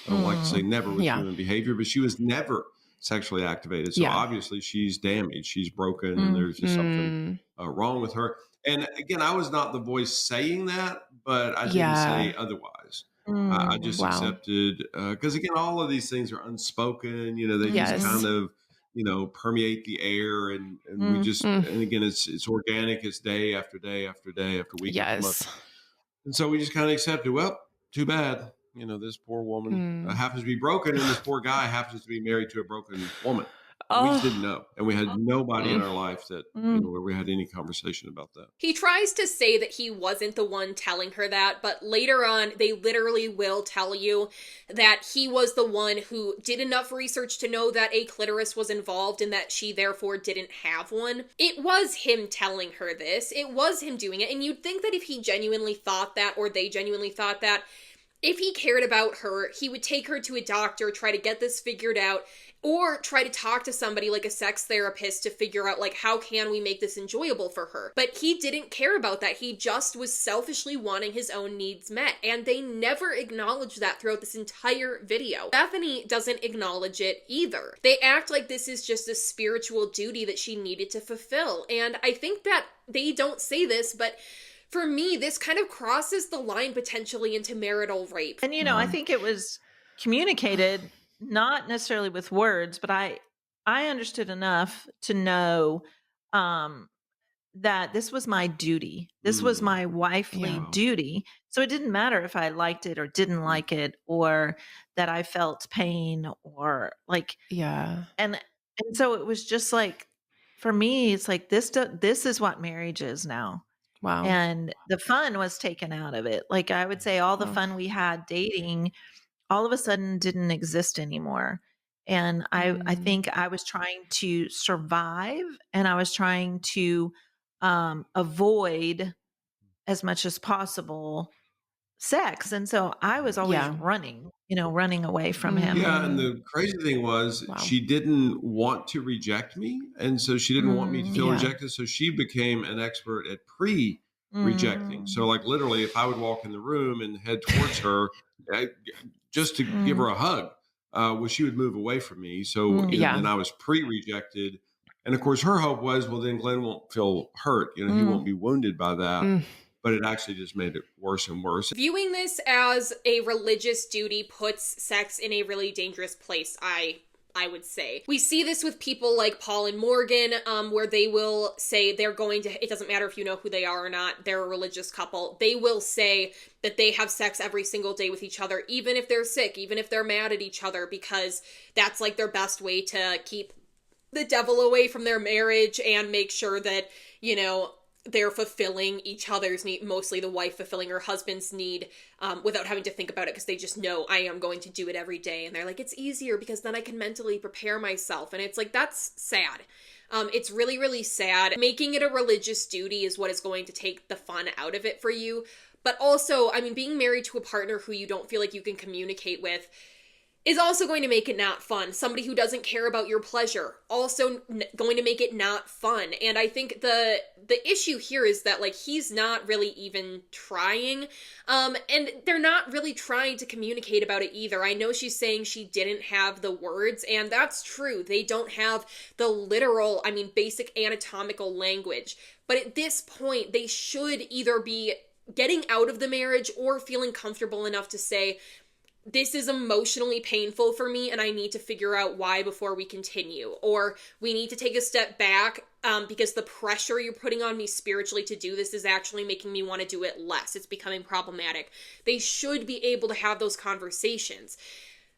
I don't like to say never with human behavior, but she was never sexually activated. So obviously she's damaged, she's broken, and there's just something wrong with her. And again, I was not the voice saying that, but I didn't say otherwise. I just accepted, because again, all of these things are unspoken, they just kind of, permeate the air, and we just, and again, it's organic. It's day after day after day after week after month. And so we just kind of accepted, well, too bad. This poor woman happens to be broken, and this poor guy happens to be married to a broken woman. we just didn't know. And we had nobody in our life that, where we had any conversation about that. He tries to say that he wasn't the one telling her that, but later on, they literally will tell you that he was the one who did enough research to know that a clitoris was involved and that she therefore didn't have one. It was him telling her this. It was him doing it. And you'd think that if he genuinely thought that, or they genuinely thought that, if he cared about her, he would take her to a doctor, try to get this figured out, or try to talk to somebody like a sex therapist to figure out, like, how can we make this enjoyable for her? But he didn't care about that. He just was selfishly wanting his own needs met, and they never acknowledge that throughout this entire video. Bethany doesn't acknowledge it either. They act like this is just a spiritual duty that she needed to fulfill, and I think that they don't say this, but for me, this kind of crosses the line potentially into marital rape. And, I think it was communicated not necessarily with words, but I understood enough to know that this was my duty. This was my wifely duty. So it didn't matter if I liked it or didn't like it, or that I felt pain, or like, And so it was just like, for me, it's like, this is what marriage is now. Wow. And the fun was taken out of it. Like, I would say all the fun we had dating all of a sudden didn't exist anymore. And I think I was trying to survive, and I was trying to avoid as much as possible sex. And so I was always running away from him. Yeah. And the crazy thing was she didn't want to reject me. And so she didn't want me to feel rejected. So she became an expert at pre-rejecting. So like literally if I would walk in the room and head towards her just to give her a hug, well, she would move away from me. So then I was pre-rejected. And of course her hope was, well, then Glenn won't feel hurt. He won't be wounded by that. But it actually just made it worse and worse. Viewing this as a religious duty puts sex in a really dangerous place, I would say. We see this with people like Paul and Morgan, where they will say they're going to, it doesn't matter if you know who they are or not, they're a religious couple. They will say that they have sex every single day with each other, even if they're sick, even if they're mad at each other, because that's like their best way to keep the devil away from their marriage and make sure that, they're fulfilling each other's need, mostly the wife fulfilling her husband's need, without having to think about it, because they just know, I am going to do it every day. And they're like, it's easier because then I can mentally prepare myself. And it's like, that's sad. It's really, really sad. Making it a religious duty is what is going to take the fun out of it for you. But also, being married to a partner who you don't feel like you can communicate with is also going to make it not fun. Somebody who doesn't care about your pleasure, also going to make it not fun. And I think the issue here is that, like, he's not really even trying, and they're not really trying to communicate about it either. I know she's saying she didn't have the words, and that's true. They don't have the literal, basic anatomical language. But at this point, they should either be getting out of the marriage or feeling comfortable enough to say, this is emotionally painful for me and I need to figure out why before we continue. Or we need to take a step back because the pressure you're putting on me spiritually to do this is actually making me want to do it less. It's becoming problematic. They should be able to have those conversations.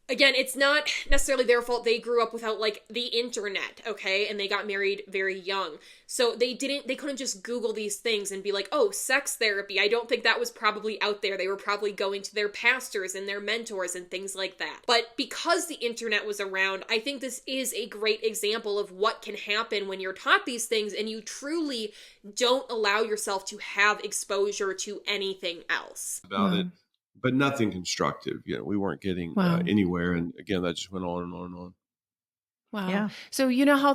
Again, it's not necessarily their fault. They grew up without, like, the internet, okay? And they got married very young. So they couldn't just Google these things and be like, oh, sex therapy. I don't think that was probably out there. They were probably going to their pastors and their mentors and things like that. But because the internet was around, I think this is a great example of what can happen when you're taught these things and you truly don't allow yourself to have exposure to anything else. About it. But nothing constructive. We weren't getting anywhere. And again, that just went on and on and on. Wow. Yeah. So you know how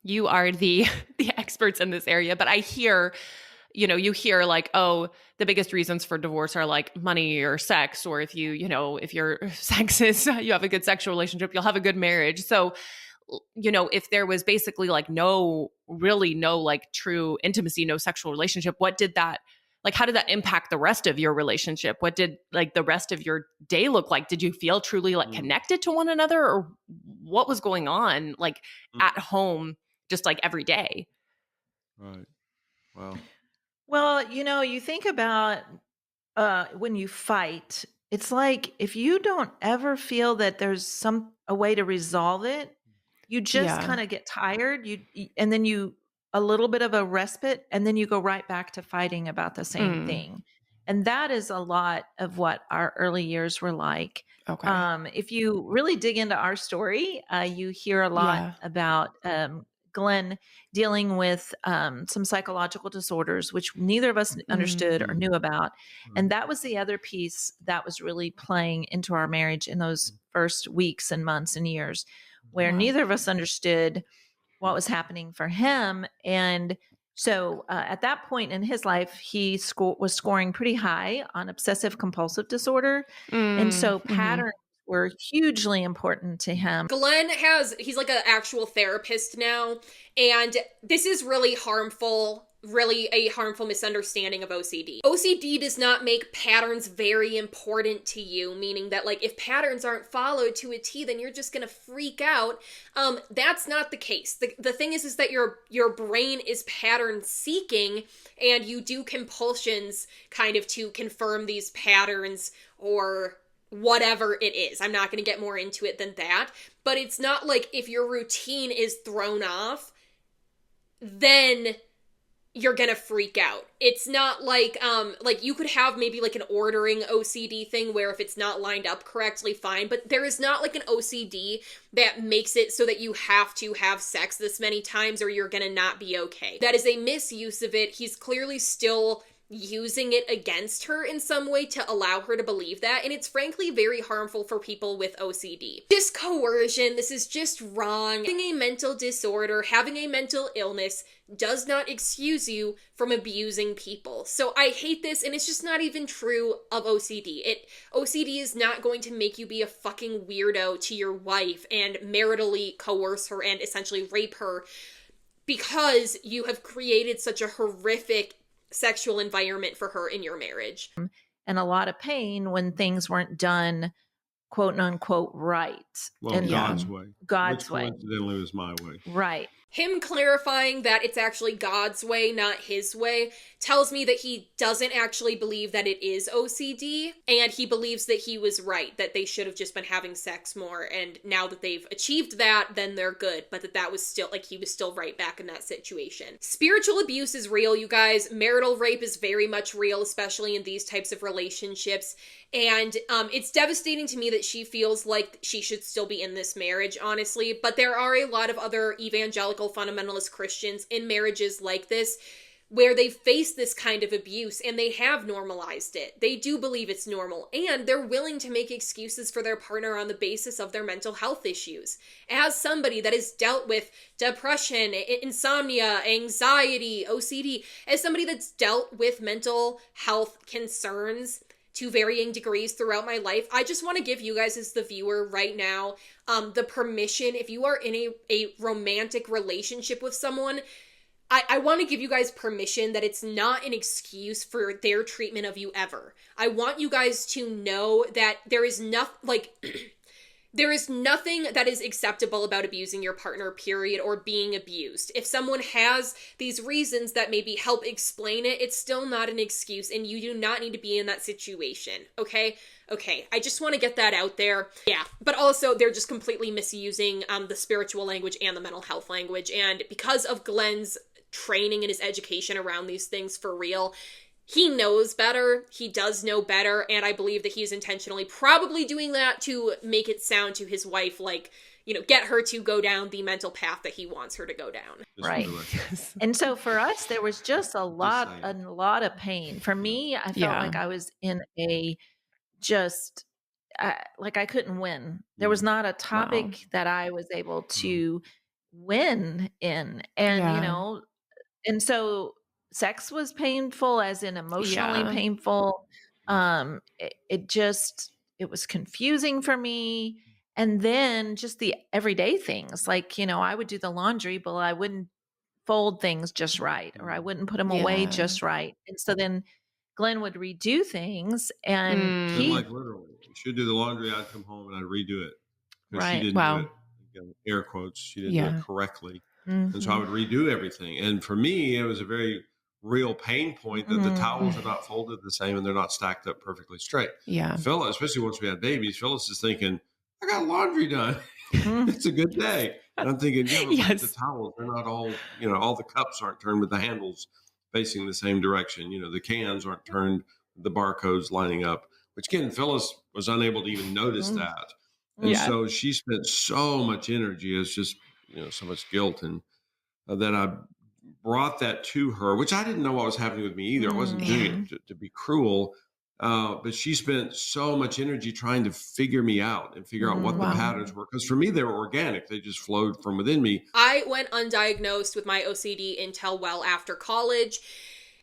you are the experts in this area, but I hear, you hear like, oh, the biggest reasons for divorce are like money or sex, or if if your sex is, you have a good sexual relationship, you'll have a good marriage. So, if there was basically like no like true intimacy, no sexual relationship, what did that, like, how did that impact the rest of your relationship? What did like the rest of your day look like? Did you feel truly like connected to one another, or what was going on like at home, just like every day? Right. Wow. Well, you think about when you fight, it's like if you don't ever feel that there's a way to resolve it, you just kind of get tired. And then a little bit of a respite, and then you go right back to fighting about the same thing. And that is a lot of what our early years were like. Okay. If you really dig into our story, you hear a lot about Glenn dealing with some psychological disorders, which neither of us understood or knew about. And that was the other piece that was really playing into our marriage in those first weeks and months and years, where neither of us understood what was happening for him. And so at that point in his life, he was scoring pretty high on obsessive compulsive disorder. And so patterns were hugely important to him. Glenn he's like an actual therapist now, and this is really harmful. Really a harmful misunderstanding of OCD. OCD does not make patterns very important to you, meaning that like if patterns aren't followed to a T, then you're just gonna freak out. That's not the case. The thing is that your brain is pattern seeking, and you do compulsions kind of to confirm these patterns or whatever it is. I'm not going to get more into it than that, but it's not like if your routine is thrown off, then you're gonna freak out. It's not like you could have maybe like an ordering OCD thing where if it's not lined up correctly, fine, but there is not like an OCD that makes it so that you have to have sex this many times or you're gonna not be okay. That is a misuse of it. He's clearly still using it against her in some way to allow her to believe that, and it's frankly very harmful for people with OCD. Just coercion, this is just wrong. Having a mental disorder, having a mental illness does not excuse you from abusing people. So I hate this, and it's just not even true of OCD. OCD is not going to make you be a fucking weirdo to your wife and maritally coerce her and essentially rape her because you have created such a horrific sexual environment for her in your marriage. And a lot of pain when things weren't done, quote unquote, right. Well, and God's way. God's Which way. coincidentally was my way. Right. Him clarifying that it's actually God's way, not his way, tells me that he doesn't actually believe that it is OCD, and he believes that he was right, that they should have just been having sex more, and now that they've achieved that, then they're good, but that was still, like, he was still right back in that situation. Spiritual abuse is real, you guys. Marital rape is very much real, especially in these types of relationships, and it's devastating to me that she feels like she should still be in this marriage, honestly, but there are a lot of other evangelical fundamentalist Christians in marriages like this where they face this kind of abuse and they have normalized it. They do believe it's normal, and they're willing to make excuses for their partner on the basis of their mental health issues. As somebody that has dealt with depression, insomnia, anxiety, OCD, as somebody that's dealt with mental health concerns to varying degrees throughout my life, I just want to give you guys as the viewer right now the permission, if you are in a romantic relationship with someone, I want to give you guys permission that it's not an excuse for their treatment of you ever. I want you guys to know that there is there is nothing that is acceptable about abusing your partner, period, or being abused. If someone has these reasons that maybe help explain it, it's still not an excuse, and you do not need to be in that situation, okay? Okay, I just want to get that out there. Yeah, but also they're just completely misusing the spiritual language and the mental health language, and because of Glenn's training and his education around these things for real, he knows better, he does know better, and I believe that he's intentionally probably doing that to make it sound to his wife like, you know, get her to go down the mental path that he wants her to go down. Right. And so for us, there was just a lot of pain. For me, I felt like I was in like I couldn't win. There was not a topic that I was able to win in. And, you know, and so sex was painful, as in emotionally painful. It was confusing for me. And then just the everyday things, like, you know, I would do the laundry, but I wouldn't fold things just right, or I wouldn't put them away just right. And so then Glenn would redo things, and like literally, she'd do the laundry, I'd come home and I'd redo it. Right. She didn't do it, again, air quotes, she didn't do it correctly. And so I would redo everything. And for me, it was a very real pain point that the towels are not folded the same and they're not stacked up perfectly straight. Yeah. Phyllis, especially once we had babies, Phyllis is thinking, I got laundry done. it's a good day. And I'm thinking, yeah, but look at the Yes. towels. They're not all, all the cups aren't turned with the handles facing the same direction. The cans aren't turned, the barcodes lining up, which again, Phyllis was unable to even notice that. And Yeah. so she spent so much energy. It's just, so much guilt. And that I brought that to her, which I didn't know what was happening with me either. I wasn't doing it to be cruel. But she spent so much energy trying to figure me out and figure out what the patterns were. Because for me, they were organic. They just flowed from within me. I went undiagnosed with my OCD until well after college.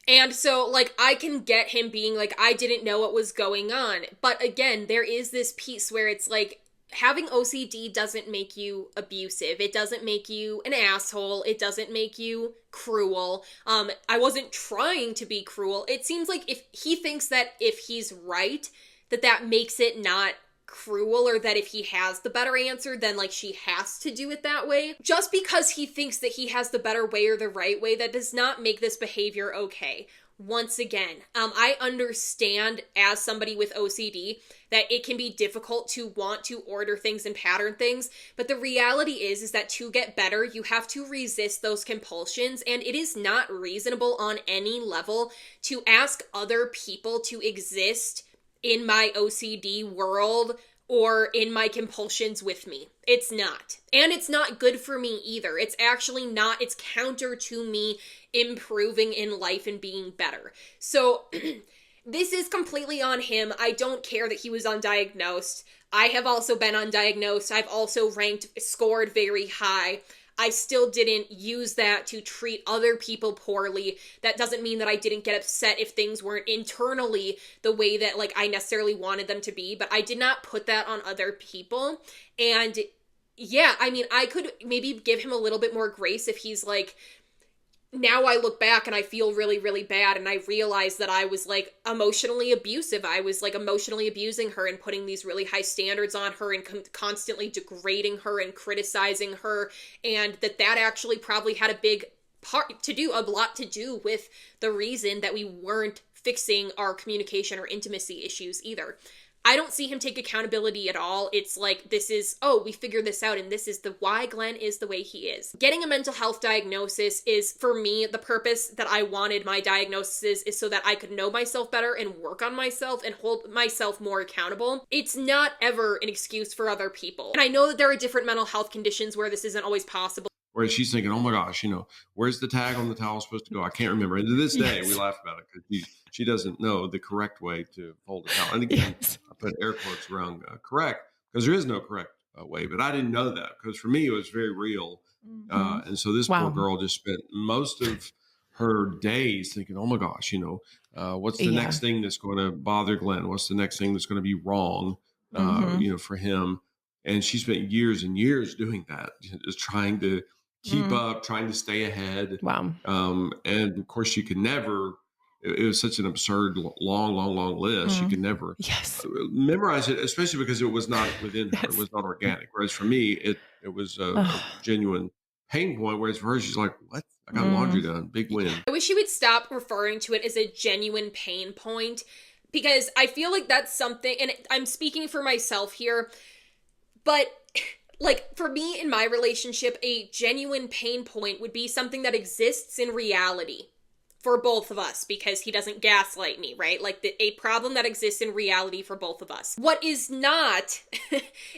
And so, like, I can get him being like, I didn't know what was going on. But again, there is this piece where it's like, having OCD doesn't make you abusive. It doesn't make you an asshole. It doesn't make you cruel. I wasn't trying to be cruel. It seems like if he thinks that if he's right, that makes it not cruel, or that if he has the better answer, then like she has to do it that way. Just because he thinks that he has the better way or the right way, that does not make this behavior okay. Once again, I understand as somebody with OCD that it can be difficult to want to order things and pattern things, but the reality is that to get better, you have to resist those compulsions, and it is not reasonable on any level to ask other people to exist in my OCD world or in my compulsions with me. It's not. And it's not good for me either. It's actually not. It's counter to me improving in life and being better. So this is completely on him. I don't care that he was undiagnosed. I have also been undiagnosed. I've also scored very high. I still didn't use that to treat other people poorly. That doesn't mean that I didn't get upset if things weren't internally the way that like I necessarily wanted them to be, but I did not put that on other people. And yeah, I mean, I could maybe give him a little bit more grace if he's like, now I look back and I feel really, really bad, and I realize that I was like emotionally abusive. I was like emotionally abusing her and putting these really high standards on her and constantly degrading her and criticizing her, and that actually probably had a lot to do with the reason that we weren't fixing our communication or intimacy issues either. I don't see him take accountability at all. It's like, we figured this out, and this is why Glenn is the way he is. Getting a mental health diagnosis is, for me, the purpose that I wanted my diagnosis is so that I could know myself better and work on myself and hold myself more accountable. It's not ever an excuse for other people. And I know that there are different mental health conditions where this isn't always possible. Whereas she's thinking, oh my gosh, where's the tag on the towel supposed to go? I can't remember. And to this day, we laugh about it because she doesn't know the correct way to fold a towel. And again, I put air quotes around correct, because there is no correct way. But I didn't know that, because for me, it was very real. And so this poor girl just spent most of her days thinking, oh my gosh, what's the next thing that's going to bother Glenn? What's the next thing that's going to be wrong, for him? And she spent years and years doing that, just trying to keep up, trying to stay ahead. Wow. And of course, she could never, it was such an absurd, long list. She could never memorize it, especially because it was not within her. It was not organic. Whereas for me, it was a genuine pain point. Whereas for her, she's like, what? I got laundry done. Big win. I wish she would stop referring to it as a genuine pain point, because I feel like that's something, and I'm speaking for myself here, but like, for me in my relationship, a genuine pain point would be something that exists in reality for both of us, because he doesn't gaslight me, right? Like, a problem that exists in reality for both of us. What is not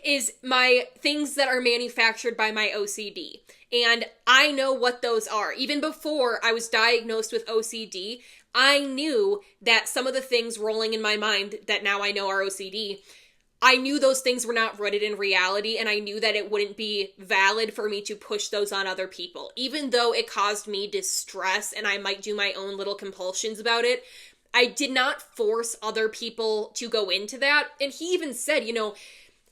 is my things that are manufactured by my OCD. And I know what those are. Even before I was diagnosed with OCD, I knew that some of the things rolling in my mind that now I know are OCD, I knew those things were not rooted in reality, and I knew that it wouldn't be valid for me to push those on other people. Even though it caused me distress and I might do my own little compulsions about it, I did not force other people to go into that. And he even said,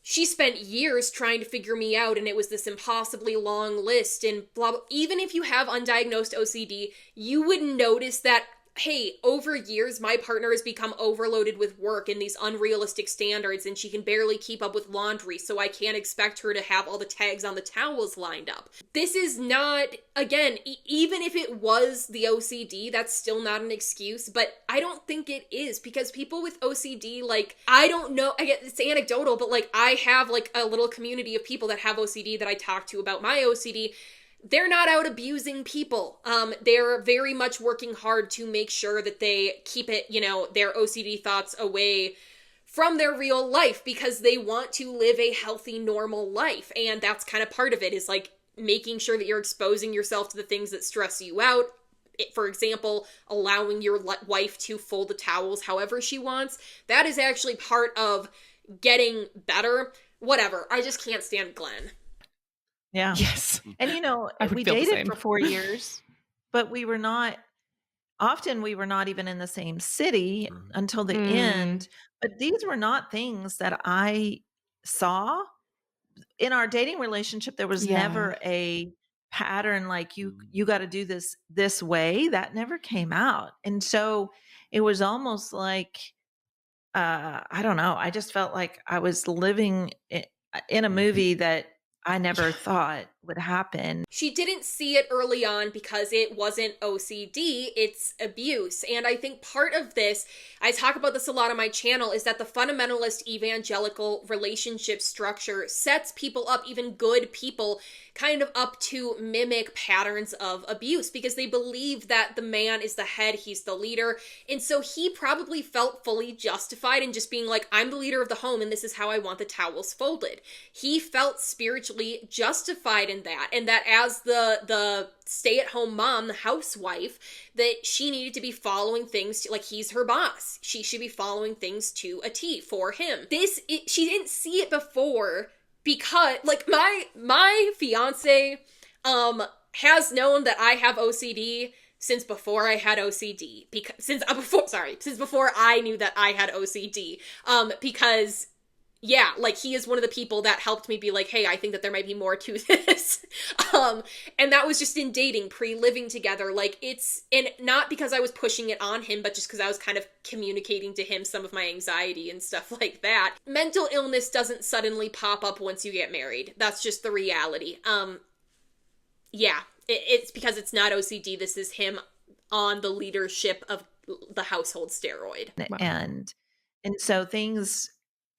she spent years trying to figure me out, and it was this impossibly long list and blah, blah. Even if you have undiagnosed OCD, you would notice that hey, over years, my partner has become overloaded with work and these unrealistic standards, and she can barely keep up with laundry, so I can't expect her to have all the tags on the towels lined up. This is not, again, even if it was the OCD, that's still not an excuse, but I don't think it is, because people with OCD, like, I don't know, it's anecdotal, but like, I have like a little community of people that have OCD that I talk to about my OCD. They're not out abusing people. They're very much working hard to make sure that they keep it, their OCD thoughts away from their real life, because they want to live a healthy, normal life. And that's kind of part of it, is like making sure that you're exposing yourself to the things that stress you out. For example, allowing your wife to fold the towels however she wants. That is actually part of getting better. Whatever. I just can't stand Glenn. Yeah. Yes. And we dated for 4 years, but we were not even in the same city until the end. But these were not things that I saw in our dating relationship. There was never a pattern like you got to do this way. That never came out. And so it was almost like, I don't know. I just felt like I was living in a movie that I never thought would happen. She didn't see it early on because it wasn't OCD, it's abuse. And I think part of this, I talk about this a lot on my channel, is that the fundamentalist evangelical relationship structure sets people up, even good people, kind of up to mimic patterns of abuse, because they believe that the man is the head, he's the leader. And so he probably felt fully justified in just being like, I'm the leader of the home and this is how I want the towels folded. He felt spiritually justified in that, and that as the stay-at-home mom, the housewife, that she needed to be following things to, like, he's her boss. She should be following things to a T for him. She didn't see it before, because like my fiance has known that I have OCD since before I had OCD, since before I knew that I had OCD, because yeah, like, he is one of the people that helped me be like, hey, I think that there might be more to this. And that was just in dating, pre-living together. Like, and not because I was pushing it on him, but just because I was kind of communicating to him some of my anxiety and stuff like that. Mental illness doesn't suddenly pop up once you get married. That's just the reality. Yeah, it's because it's not OCD. This is him on the leadership of the household steroid. Wow. And so things,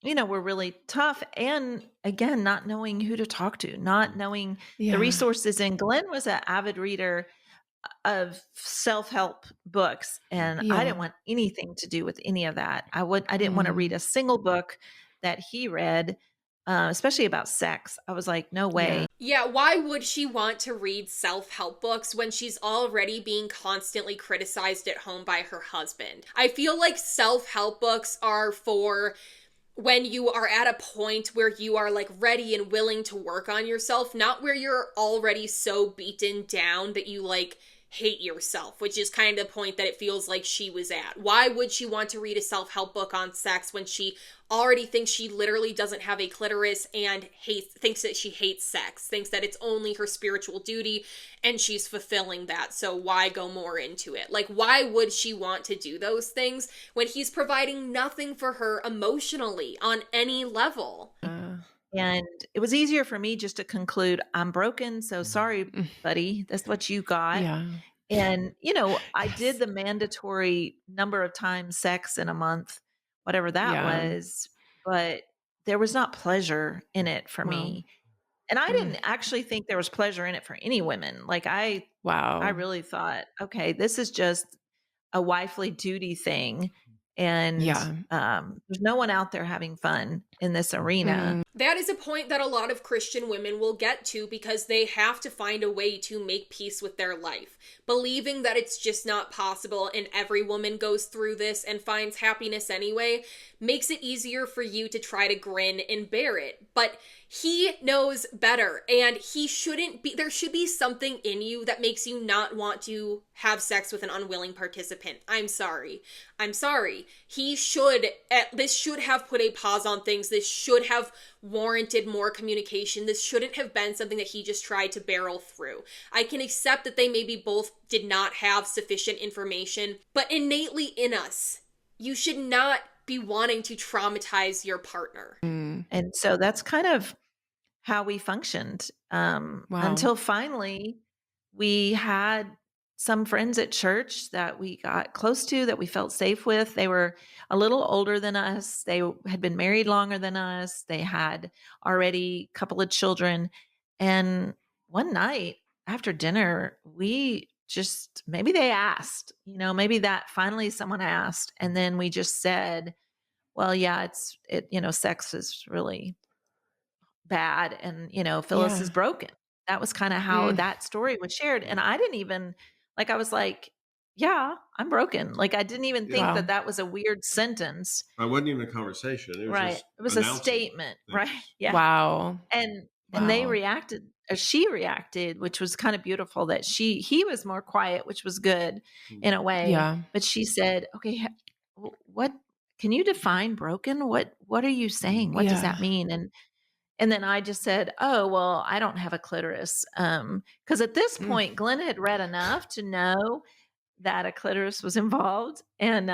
were really tough. And again, not knowing who to talk to, not knowing the resources. And Glenn was an avid reader of self-help books. And I didn't want anything to do with any of that. I didn't want to read a single book that he read, especially about sex. I was like, no way. Yeah, why would she want to read self-help books when she's already being constantly criticized at home by her husband? I feel like self-help books are for when you are at a point where you are like ready and willing to work on yourself, not where you're already so beaten down that you like hate yourself, which is kind of the point that it feels like she was at. Why would she want to read a self-help book on sex when she already thinks she literally doesn't have a clitoris and thinks that she hates sex, thinks that it's only her spiritual duty and she's fulfilling that, so why go more into it? Like, why would she want to do those things when he's providing nothing for her emotionally on any level? And it was easier for me just to conclude, I'm broken, so sorry, buddy, that's what you got. Yeah. And, I did the mandatory number of times sex in a month, whatever that was, but there was not pleasure in it for me. And I didn't actually think there was pleasure in it for any women. Like, I really thought, okay, this is just a wifely duty thing. And there's no one out there having fun in this arena. That is a point that a lot of Christian women will get to, because they have to find a way to make peace with their life. Believing that it's just not possible and every woman goes through this and finds happiness anyway makes it easier for you to try to grin and bear it. But He knows better, and there should be something in you that makes you not want to have sex with an unwilling participant. I'm sorry. This should have put a pause on things. This should have warranted more communication. This shouldn't have been something that he just tried to barrel through. I can accept that they maybe both did not have sufficient information, but innately in us, you should not be wanting to traumatize your partner. And so that's kind of how we functioned until finally we had some friends at church that we got close to, that we felt safe with. They were a little older than us. They had been married longer than us. They had already a couple of children. And one night after dinner, maybe they asked, maybe that finally someone asked. And then we just said, well, yeah, sex is really bad. And, Phyllis is broken. That was kind of how that story was shared. And I didn't even, I was like, yeah, I'm broken. I didn't even think that was a weird sentence. It wasn't even a conversation. It was right. It was a statement. things. Right. Yeah. Wow. And they reacted, as she reacted, which was kind of beautiful, that he was more quiet, which was good in a way. Yeah. But she said, okay, what can you define broken? What are you saying? What does that mean? And then I just said, oh, well, I don't have a clitoris. Because at this point, Glenn had read enough to know that a clitoris was involved, and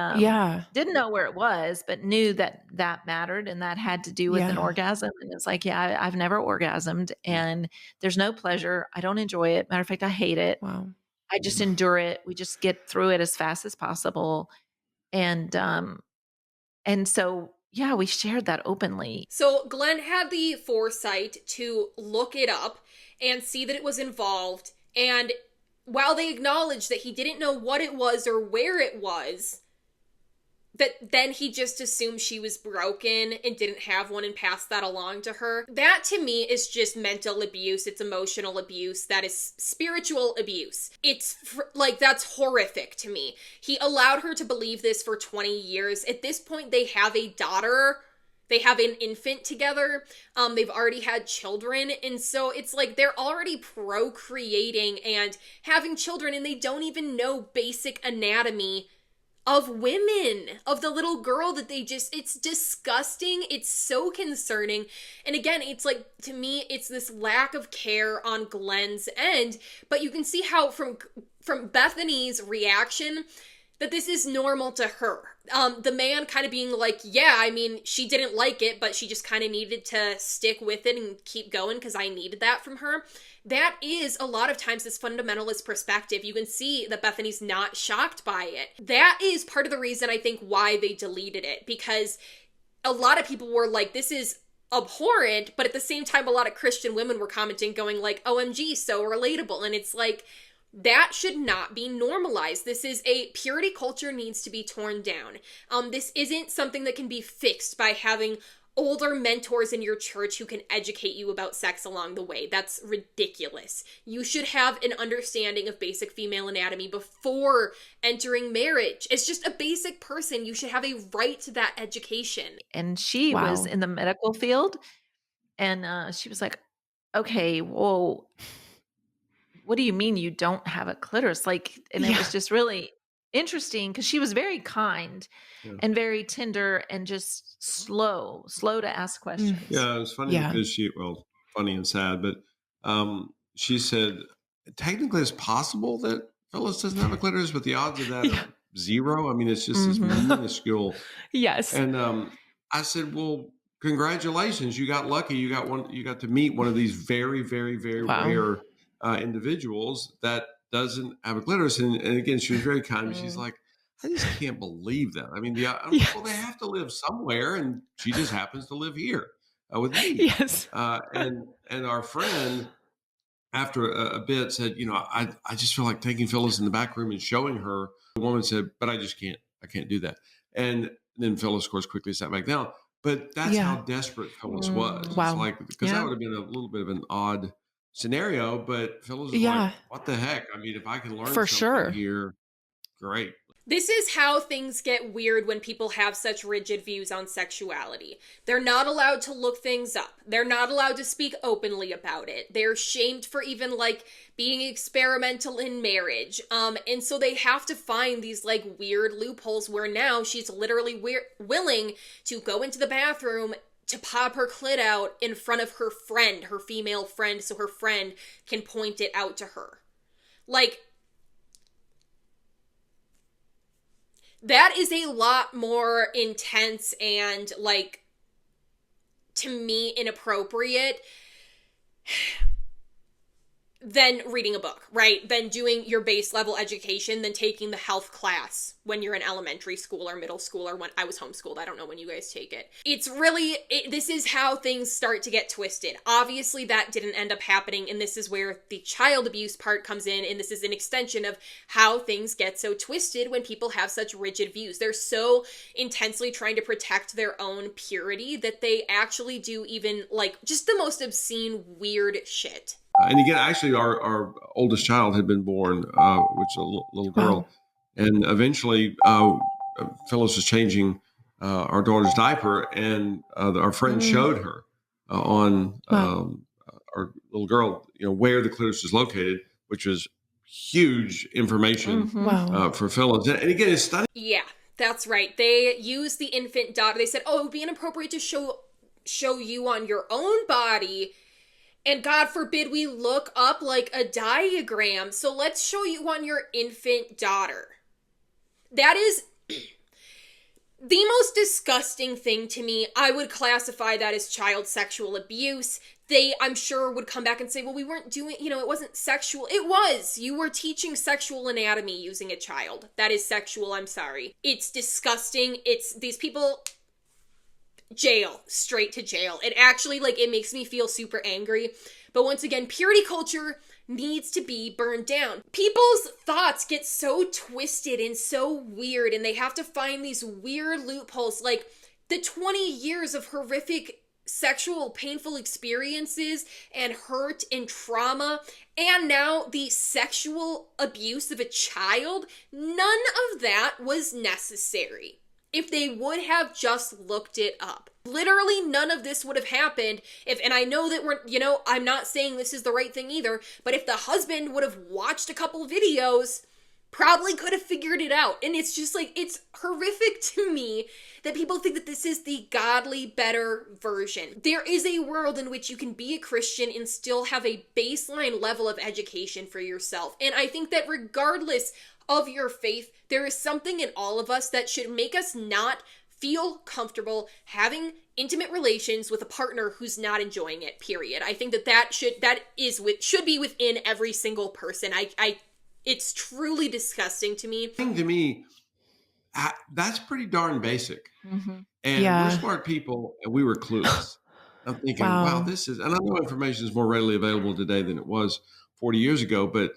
didn't know where it was, but knew that mattered, and that had to do with an orgasm. And it's like, I've never orgasmed, and there's no pleasure. I don't enjoy it. Matter of fact, I hate it. Wow. I just endure it. We just get through it as fast as possible. And so, we shared that openly. So Glenn had the foresight to look it up and see that it was involved. And while they acknowledged that he didn't know what it was or where it was, that then he just assumed she was broken and didn't have one and passed that along to her. That to me is just mental abuse. It's emotional abuse. That is spiritual abuse. That's horrific to me. He allowed her to believe this for 20 years. At this point, they have a daughter. They have an infant together. They've already had children. And so it's like they're already procreating and having children, and they don't even know basic anatomy of women, of the little girl that it's disgusting. It's so concerning. And again, it's like, to me, it's this lack of care on Glenn's end, but you can see how from Bethany's reaction that this is normal to her. The man kind of being like, she didn't like it, but she just kind of needed to stick with it and keep going because I needed that from her. That is a lot of times this fundamentalist perspective. You can see that Bethany's not shocked by it. That is part of the reason I think why they deleted it, because a lot of people were like, this is abhorrent, but at the same time, a lot of Christian women were commenting going like, OMG, so relatable. And it's like, that should not be normalized. This is purity culture needs to be torn down. This isn't something that can be fixed by having older mentors in your church who can educate you about sex along the way. That's ridiculous. You should have an understanding of basic female anatomy before entering marriage. It's just a basic person. You should have a right to that education. And she was in the medical field, and she was like, okay, whoa, what do you mean you don't have a clitoris? And it was just really interesting because she was very kind and very tender and just slow to ask questions. Yeah, it was funny because funny and sad, but she said, technically it's possible that Phyllis doesn't have a clitoris, but the odds of that are zero. I mean, it's just this minuscule. Yes. And I said, well, congratulations. You got lucky. You got to meet one of these very, very, very rare individuals that doesn't have a clitoris. And again, she was very kind. But she's like, I just can't believe that. I mean, well, they have to live somewhere, and she just happens to live here with me. Yes. And our friend, after a bit, said, I just feel like taking Phyllis in the back room and showing her. The woman said, but I just can't. I can't do that. And then Phyllis, of course, quickly sat back down. But that's how desperate Phyllis was. Wow. It's like, because that would have been a little bit of an odd scenario, but Phyllis was like, what the heck? I mean, if I can learn something here, great. This is how things get weird when people have such rigid views on sexuality. They're not allowed to look things up. They're not allowed to speak openly about it. They're shamed for even, like, being experimental in marriage. And so they have to find these, like, weird loopholes where now she's literally willing to go into the bathroom to pop her clit out in front of her friend, her female friend, so her friend can point it out to her. Like, that is a lot more intense and, like, to me, inappropriate than reading a book, right? Than doing your base level education, than taking the health class when you're in elementary school or middle school, or when I was homeschooled. I don't know when you guys take it. It's really, this is how things start to get twisted. Obviously, that didn't end up happening, and this is where the child abuse part comes in, and this is an extension of how things get so twisted when people have such rigid views. They're so intensely trying to protect their own purity that they actually do even, like, just the most obscene, weird shit. And again, actually, our oldest child had been born, which is a little girl. And eventually, Phyllis was changing our daughter's diaper, and our friend showed her on our little girl, where the clitoris is located, which was huge information for Phyllis. And again, it's stunning. Yeah, that's right. They used the infant daughter. They said, "Oh, it would be inappropriate to show you on your own body. And God forbid we look up, like, a diagram. So let's show you on your infant daughter." That is the most disgusting thing to me. I would classify that as child sexual abuse. They, I'm sure, would come back and say, well, we weren't doing, it wasn't sexual. It was. You were teaching sexual anatomy using a child. That is sexual, I'm sorry. It's disgusting. It's these people... Jail. Straight to jail. It actually, like, it makes me feel super angry. But once again, purity culture needs to be burned down. People's thoughts get so twisted and so weird, and they have to find these weird loopholes. Like, the 20 years of horrific sexual painful experiences and hurt and trauma, and now the sexual abuse of a child, none of that was necessary. If they would have just looked it up. Literally none of this would have happened if, and I know that I'm not saying this is the right thing either, but if the husband would have watched a couple videos, probably could have figured it out. And it's just like, it's horrific to me that people think that this is the godly, better version. There is a world in which you can be a Christian and still have a baseline level of education for yourself. And I think that regardless of your faith, there is something in all of us that should make us not feel comfortable having intimate relations with a partner who's not enjoying it, period. I think that should be within every single person. It's truly disgusting to me. To me, that's pretty darn basic. And we're smart people, and we were clueless. I'm thinking, wow, this is, and I know information is more readily available today than it was 40 years ago, but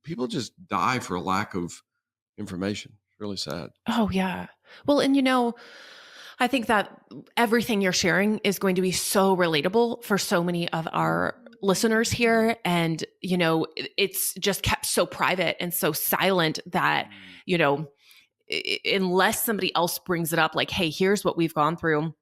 people just die for a lack of information. It's really sad. Oh, yeah. Well, and I think that everything you're sharing is going to be so relatable for so many of our listeners here. And, it's just kept so private and so silent that, unless somebody else brings it up, like, hey, here's what we've gone through,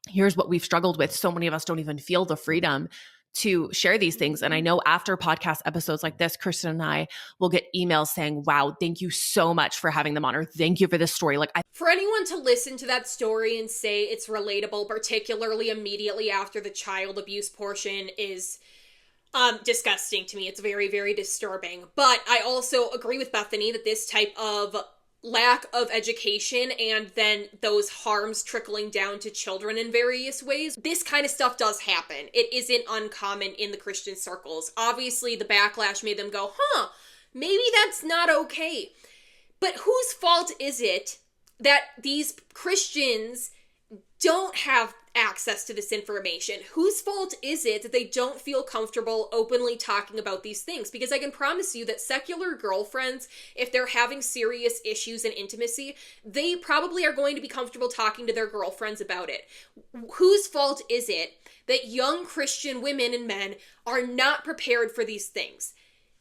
here's what we've struggled with. So many of us don't even feel the freedom to share these things. And I know after podcast episodes like this, Kristen and I will get emails saying, wow, thank you so much for having them on, or thank you for this story. For anyone to listen to that story and say it's relatable, particularly immediately after the child abuse portion, is disgusting to me. It's very, very disturbing. But I also agree with Bethany that this type of lack of education and then those harms trickling down to children in various ways, this kind of stuff does happen. It isn't uncommon in the Christian circles. Obviously, the backlash made them go, maybe that's not okay. But whose fault is it that these Christians don't have access to this information? Whose fault is it that they don't feel comfortable openly talking about these things? Because I can promise you that secular girlfriends, if they're having serious issues in intimacy, they probably are going to be comfortable talking to their girlfriends about it. Whose fault is it that young Christian women and men are not prepared for these things?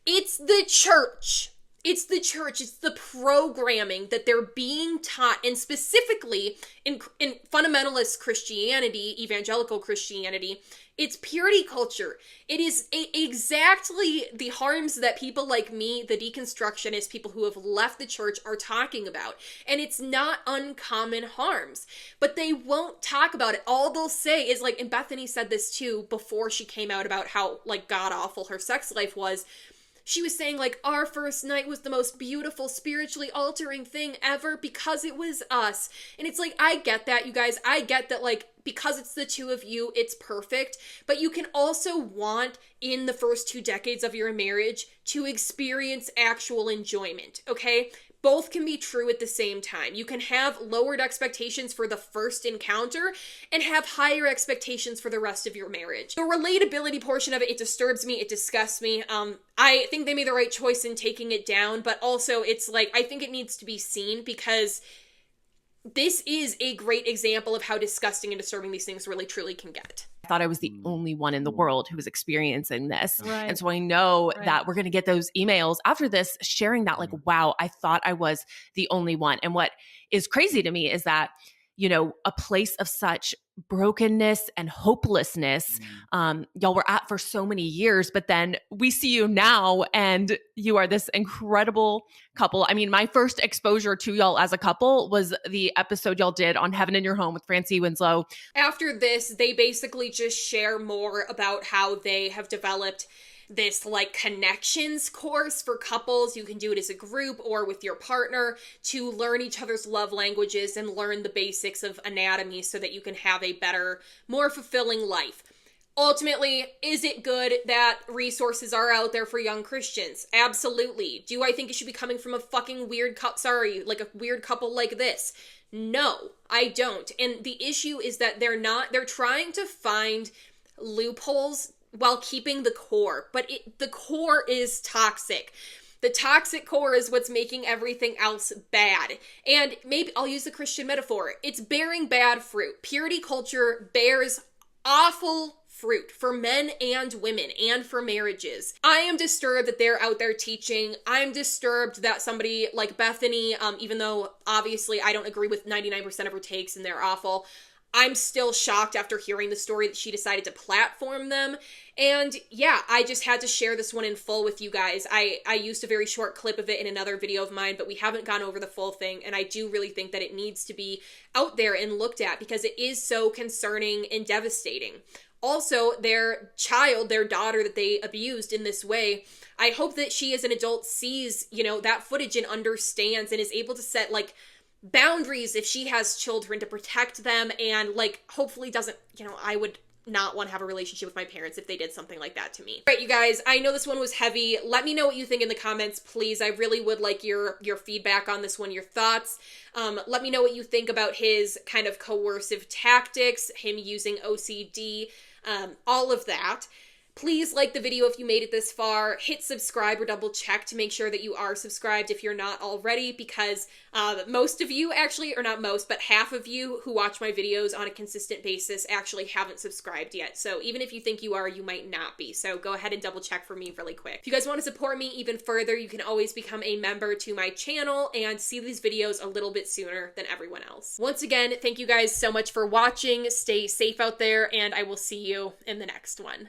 It's the church. It's the church, it's the programming that they're being taught, and specifically in fundamentalist Christianity, evangelical Christianity, it's purity culture. It is exactly the harms that people like me, the deconstructionists, people who have left the church, are talking about. And it's not uncommon harms, but they won't talk about it. All they'll say is like, and Bethany said this too before she came out about how like god awful her sex life was. She was saying, like, our first night was the most beautiful, spiritually altering thing ever because it was us. And it's like, I get that, you guys. I get that, like, because it's the two of you, it's perfect. But you can also want, in the first 2 decades of your marriage, to experience actual enjoyment, okay? Both can be true at the same time. You can have lowered expectations for the first encounter and have higher expectations for the rest of your marriage. The relatability portion of it, it disturbs me, it disgusts me. I think they made the right choice in taking it down, but also it's like, I think it needs to be seen because this is a great example of how disgusting and disturbing these things really truly can get. I thought I was the only one in the world who was experiencing this. Right. And so I know that we're going to get those emails after this sharing that, like, wow, I thought I was the only one. And what is crazy to me is that, you know, a place of such brokenness and hopelessness, y'all were at for so many years, but then we see you now and you are this incredible couple. I mean, my first exposure to y'all as a couple was the episode y'all did on Heaven in Your Home with Francie Winslow. After this, they basically just share more about how they have developed this like connections course for couples. You can do it as a group or with your partner to learn each other's love languages and learn the basics of anatomy so that you can have a better, more fulfilling life. Ultimately, is it good that resources are out there for young Christians? Absolutely. Do I think it should be coming from a fucking weird like a weird couple like this? No, I don't. And the issue is that they're trying to find loopholes while keeping the core, but the core is toxic. The toxic core is what's making everything else bad. And maybe I'll use the Christian metaphor. It's bearing bad fruit. Purity culture bears awful fruit for men and women and for marriages. I am disturbed that they're out there teaching. I'm disturbed that somebody like Bethany, even though obviously I don't agree with 99% of her takes and they're awful, I'm still shocked after hearing the story that she decided to platform them. And yeah, I just had to share this one in full with you guys. I used a very short clip of it in another video of mine, but we haven't gone over the full thing. And I do really think that it needs to be out there and looked at because it is so concerning and devastating. Also, their daughter that they abused in this way, I hope that she as an adult sees, that footage and understands and is able to set like boundaries if she has children to protect them and like hopefully doesn't, I would not want to have a relationship with my parents if they did something like that to me. All right, you guys, I know this one was heavy. Let me know what you think in the comments, please. I really would like your feedback on this one, your thoughts. Let me know what you think about his kind of coercive tactics, him using OCD, all of that. Please like the video if you made it this far. Hit subscribe or double check to make sure that you are subscribed if you're not already, because most of you actually, or not most, but half of you who watch my videos on a consistent basis actually haven't subscribed yet. So even if you think you are, you might not be. So go ahead and double check for me really quick. If you guys want to support me even further, you can always become a member to my channel and see these videos a little bit sooner than everyone else. Once again, thank you guys so much for watching. Stay safe out there, and I will see you in the next one.